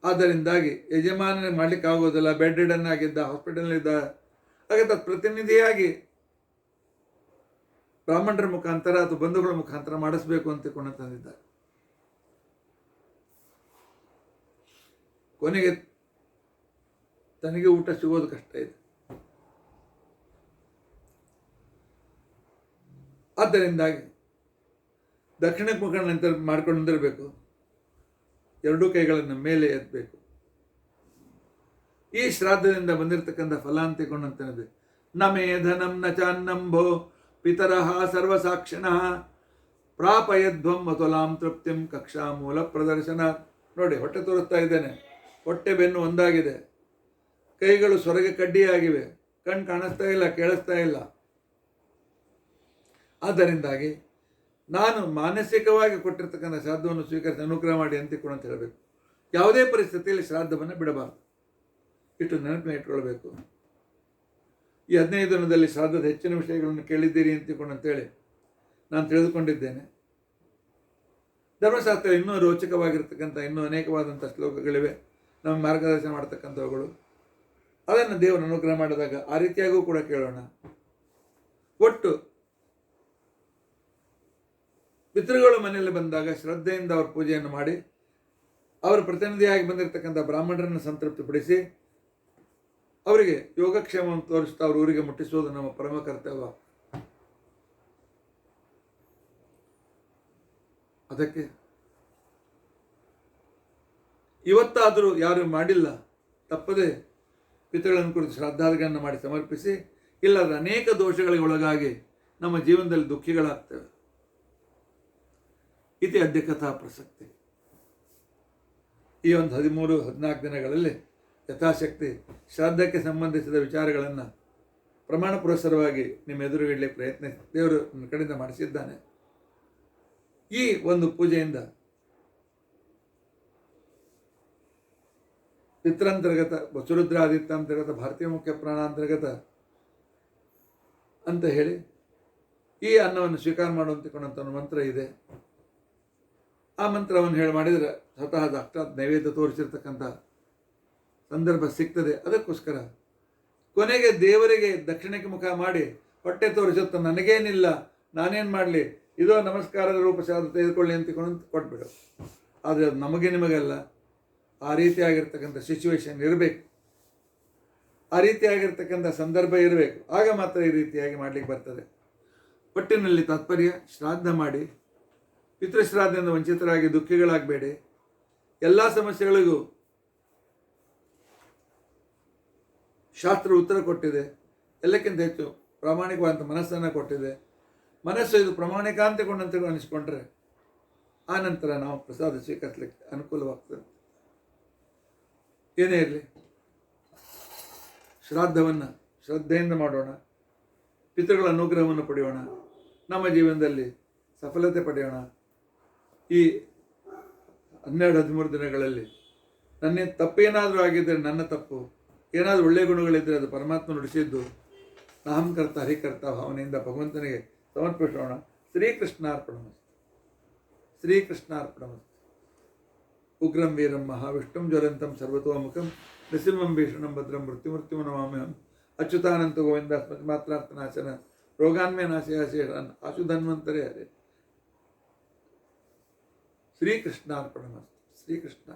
ಆದ್ದರಿಂದಾಗಿ ಯಜಮಾನನಿಗೆ ಮಾಡ್ಲಿಕ್ಕೆ ಆಗೋದಿಲ್ಲ, ಬೆಡ್ ರಿಡನ್ ಆಗಿದ್ದ, ಹಾಸ್ಪಿಟಲ್ನಿದ್ದ, ಹಾಗೆ ತತ್ ಪ್ರತಿನಿಧಿಯಾಗಿ ಬ್ರಾಹ್ಮಣರ ಮುಖಾಂತರ ಅಥವಾ ಬಂಧುಗಳ ಮುಖಾಂತರ ಮಾಡಿಸ್ಬೇಕು ಅಂತಿಕೊಂಡಂತಿದ್ದಾರೆ. ಕೊನೆಗೆ ತನಗೆ ಊಟ ಸಿಗೋದು ಕಷ್ಟ ಇದೆ. ಆದ್ದರಿಂದಾಗಿ ದಕ್ಷಿಣಕ್ಕೆ ಮುಖ ನಂತರ ಮಾಡ್ಕೊಂಡು ನಿಂದಿರಬೇಕು, ಎರಡೂ ಕೈಗಳನ್ನು ಮೇಲೆ ಎತ್ತಬೇಕು. ಈ ಶ್ರಾದ್ದದಿಂದ ಬಂದಿರತಕ್ಕಂಥ ಫಲ ಅಂತಿಕೊಂಡಂತನದು. ನ ಮೇಧನಂ ನ ಚಾನ್ನಂಭೋ ಪಿತರಃ ಸರ್ವಸಾಕ್ಷಿಣಃ ಪ್ರಾಪಯಧ್ವಂ ಅತುಲಾಂ ತೃಪ್ತಿಂ ಕಕ್ಷಾ ಮೂಲ ಪ್ರದರ್ಶನ. ನೋಡಿ, ಹೊಟ್ಟೆ ತೋರಿಸ್ತಾ ಇದ್ದೇನೆ, ಹೊಟ್ಟೆ ಬೆನ್ನು ಒಂದಾಗಿದೆ, ಕೈಗಳು ಸೊರಗೆ ಕಡ್ಡಿಯಾಗಿವೆ, ಕಣ್ಣು ಕಾಣಿಸ್ತಾ ಇಲ್ಲ, ಕೇಳಿಸ್ತಾ ಇಲ್ಲ. ಆದ್ದರಿಂದಾಗಿ ನಾನು ಮಾನಸಿಕವಾಗಿ ಕೊಟ್ಟಿರ್ತಕ್ಕಂಥ ಶ್ರಾದ್ದವನ್ನು ಸ್ವೀಕರಿಸಿ ಅನುಗ್ರಹ ಮಾಡಿ ಅಂತಿಕೊಂಡು ಅಂತ ಹೇಳಬೇಕು. ಯಾವುದೇ ಪರಿಸ್ಥಿತಿಯಲ್ಲಿ ಶ್ರಾದ್ದವನ್ನು ಬಿಡಬಾರ್ದು, ಇಷ್ಟು ನೆನಪಿನ ಇಟ್ಕೊಳ್ಬೇಕು. ಈ 15 ದಿನದಲ್ಲಿ ಶ್ರಾದ್ದದ ಹೆಚ್ಚಿನ ವಿಷಯಗಳನ್ನು ಕೇಳಿದ್ದೀರಿ ಅಂತಿಕೊಂಡು ಅಂತೇಳಿ ನಾನು ತಿಳಿದುಕೊಂಡಿದ್ದೇನೆ. ಧರ್ಮಶಾಸ್ತ್ರ ಇನ್ನೂ ರೋಚಕವಾಗಿರ್ತಕ್ಕಂಥ ಇನ್ನೂ ಅನೇಕವಾದಂಥ ಶ್ಲೋಕಗಳಿವೆ, ನಮ್ಮ ಮಾರ್ಗದರ್ಶನ ಮಾಡ್ತಕ್ಕಂಥವುಗಳು. ಅದನ್ನು ದೇವರು ಅನುಗ್ರಹ ಮಾಡಿದಾಗ ಆ ರೀತಿಯಾಗೂ ಕೂಡ ಕೇಳೋಣ. ಒಟ್ಟು ಪಿತೃಗಳು ಮನೆಯಲ್ಲಿ ಬಂದಾಗ ಶ್ರದ್ಧೆಯಿಂದ ಅವ್ರ ಪೂಜೆಯನ್ನು ಮಾಡಿ ಅವರ ಪ್ರತಿನಿಧಿಯಾಗಿ ಬಂದಿರತಕ್ಕಂಥ ಬ್ರಾಹ್ಮಣರನ್ನು ಸಂತೃಪ್ತಿಪಡಿಸಿ ಅವರಿಗೆ ಯೋಗಕ್ಷೇಮವನ್ನು ತೋರಿಸ್ತಾ ಅವ್ರ ಊರಿಗೆ ಮುಟ್ಟಿಸುವುದು ನಮ್ಮ ಪರಮ ಕರ್ತವ್ಯ. ಅದಕ್ಕೆ ಇವತ್ತಾದರೂ ಯಾರು ಮಾಡಿಲ್ಲ, ತಪ್ಪದೆ ಪಿತೃಗಳನ್ನು ಕುರಿತು ಶ್ರಾದ್ದಾದಿಗಳನ್ನು ಮಾಡಿ ಸಮರ್ಪಿಸಿ, ಇಲ್ಲದ ಅನೇಕ ದೋಷಗಳಿಗೆ ಒಳಗಾಗಿ ನಮ್ಮ ಜೀವನದಲ್ಲಿ ದುಃಖಿಗಳಾಗ್ತೇವೆ. ಇತಿ ಅದ್ಯ ಕಥಾ ಪ್ರಸಕ್ತಿ. ಈ ಒಂದು 13-14 ದಿನಗಳಲ್ಲಿ ಯಥಾಶಕ್ತಿ ಶ್ರಾದ್ದಕ್ಕೆ ಸಂಬಂಧಿಸಿದ ವಿಚಾರಗಳನ್ನು ಪ್ರಮಾಣ ಪುರಸ್ಸರವಾಗಿ ನಿಮ್ಮ ಎದುರುಗಿಡಲಿಕ್ಕೆ ಪ್ರಯತ್ನ ದೇವರು ನನ್ನ ಕಡೆಯಿಂದ ಮಾಡಿಸಿದ್ದಾನೆ. ಈ ಒಂದು ಪೂಜೆಯಿಂದ ಪಿತ್ರಾಂತರ್ಗತ, ವಸುರುದ್ರಾದಿತ್ಯಾಂತರ್ಗತ, ಭಾರತೀಯ ಮುಖ್ಯ ಪ್ರಾಣಾಂತರ್ಗತ ಅಂತ ಹೇಳಿ ಈ ಅನ್ನವನ್ನು ಸ್ವೀಕಾರ ಮಾಡುವಂತಕ್ಕಂಥ ಒಂದು ಮಂತ್ರ ಇದೆ. ಆ ಮಂತ್ರವನ್ನು ಹೇಳಿ ಮಾಡಿದರೆ ಸ್ವತಃ ಸಾಕ್ಷಾತ್ ನೈವೇದ್ಯ ತೋರಿಸಿರ್ತಕ್ಕಂಥ ಸಂದರ್ಭ ಸಿಗ್ತದೆ. ಅದಕ್ಕೋಸ್ಕರ ಕೊನೆಗೆ ದೇವರಿಗೆ ದಕ್ಷಿಣಕ್ಕೆ ಮುಖ ಮಾಡಿ ಹೊಟ್ಟೆ ತೋರಿಸುತ್ತ ನನಗೇನಿಲ್ಲ, ನಾನೇನು ಮಾಡಲಿ, ಇದೋ ನಮಸ್ಕಾರದ ರೂಪ ಶ್ರಾದ್ದ ತೆಗೆದುಕೊಳ್ಳಿ ಅಂತಿಕೊಂಡು ಕೊಟ್ಬಿಡು. ಆದರೆ ಅದು ನಮಗೆ ನಿಮಗೆಲ್ಲ ಆ ರೀತಿಯಾಗಿರ್ತಕ್ಕಂಥ ಸಿಚುವೇಶನ್ ಇರಬೇಕು, ಆ ರೀತಿಯಾಗಿರ್ತಕ್ಕಂಥ ಸಂದರ್ಭ ಇರಬೇಕು. ಆಗ ಮಾತ್ರ ಈ ರೀತಿಯಾಗಿ ಮಾಡಲಿಕ್ಕೆ ಬರ್ತದೆ. ಒಟ್ಟಿನಲ್ಲಿ ತಾತ್ಪರ್ಯ, ಶ್ರಾದ್ದ ಮಾಡಿ ಪಿತೃಶ್ರಾದ್ದದಿಂದ ವಂಚಿತರಾಗಿ ದುಃಖಿಗಳಾಗಬೇಡಿ. ಎಲ್ಲ ಸಮಸ್ಯೆಗಳಿಗೂ ಶಾಸ್ತ್ರ ಉತ್ತರ ಕೊಟ್ಟಿದೆ, ಎಲ್ಲಕ್ಕಿಂತ ಹೆಚ್ಚು ಪ್ರಾಮಾಣಿಕವಾದಂಥ ಮನಸ್ಸನ್ನು ಕೊಟ್ಟಿದೆ. ಮನಸ್ಸು ಇದು ಪ್ರಾಮಾಣಿಕ ಅಂತಕೊಂಡಂತ ಅನಿಸ್ಕೊಂಡ್ರೆ ಆ ನಂತರ ನಾವು ಪ್ರಸಾದ ಸ್ವೀಕರಿಸಲಿಕ್ಕೆ ಅನುಕೂಲವಾಗ್ತದೆ. ಏನೇ ಇರಲಿ, ಶ್ರಾದ್ದವನ್ನು ಶ್ರದ್ಧೆಯಿಂದ ಮಾಡೋಣ, ಪಿತೃಗಳ ಅನುಗ್ರಹವನ್ನು ಪಡೆಯೋಣ, ನಮ್ಮ ಜೀವನದಲ್ಲಿ ಸಫಲತೆ ಪಡೆಯೋಣ. ಈ 12-13 ದಿನಗಳಲ್ಲಿ ನನ್ನ ತಪ್ಪೇನಾದರೂ ಆಗಿದ್ದರೆ ನನ್ನ ತಪ್ಪು, ಏನಾದರೂ ಒಳ್ಳೆಯ ಗುಣಗಳಿದ್ದರೆ ಅದು ಪರಮಾತ್ಮ ನುಡಿಸಿದ್ದು, ನಾಮಕರ್ತ ಹರಿಕರ್ತ ಭಾವನೆಯಿಂದ ಭಗವಂತನಿಗೆ ಸಮರ್ಪಿಸೋಣ. ಶ್ರೀಕೃಷ್ಣಾರ್ಪಣಮಸ್ತು. ಶ್ರೀಕೃಷ್ಣಾರ್ಪಣಮಸ್ತು. ಉಗ್ರಂ ವೀರಂ ಮಹಾವಿಷ್ಣುಂ ಜ್ವಲಂತಂ ಸರ್ವತೋಮುಖಂ ನೃಸಿಂಹಂ ಭೀಷಣಂ ಭದ್ರಂ ಮೃತ್ಯುಮೃತ್ಯುಂ ನಮಾಮ್ಯಹಂ ಅಚ್ಯುತಾನಂತ ಗೋವಿಂದ ಸ್ಮೃತಿಮಾತ್ರಾರ್ಥನಾಶನ ರೋಗಾನ್ಮೇ ನಾಶಯಾಶೇಷಾನ್ ಆಶುಧನ್ವಂತರೇ ಹರೇ. ಶ್ರೀಕೃಷ್ಣಾರ್ಪಣಮಸ್ತು. ಶ್ರೀಕೃಷ್ಣ.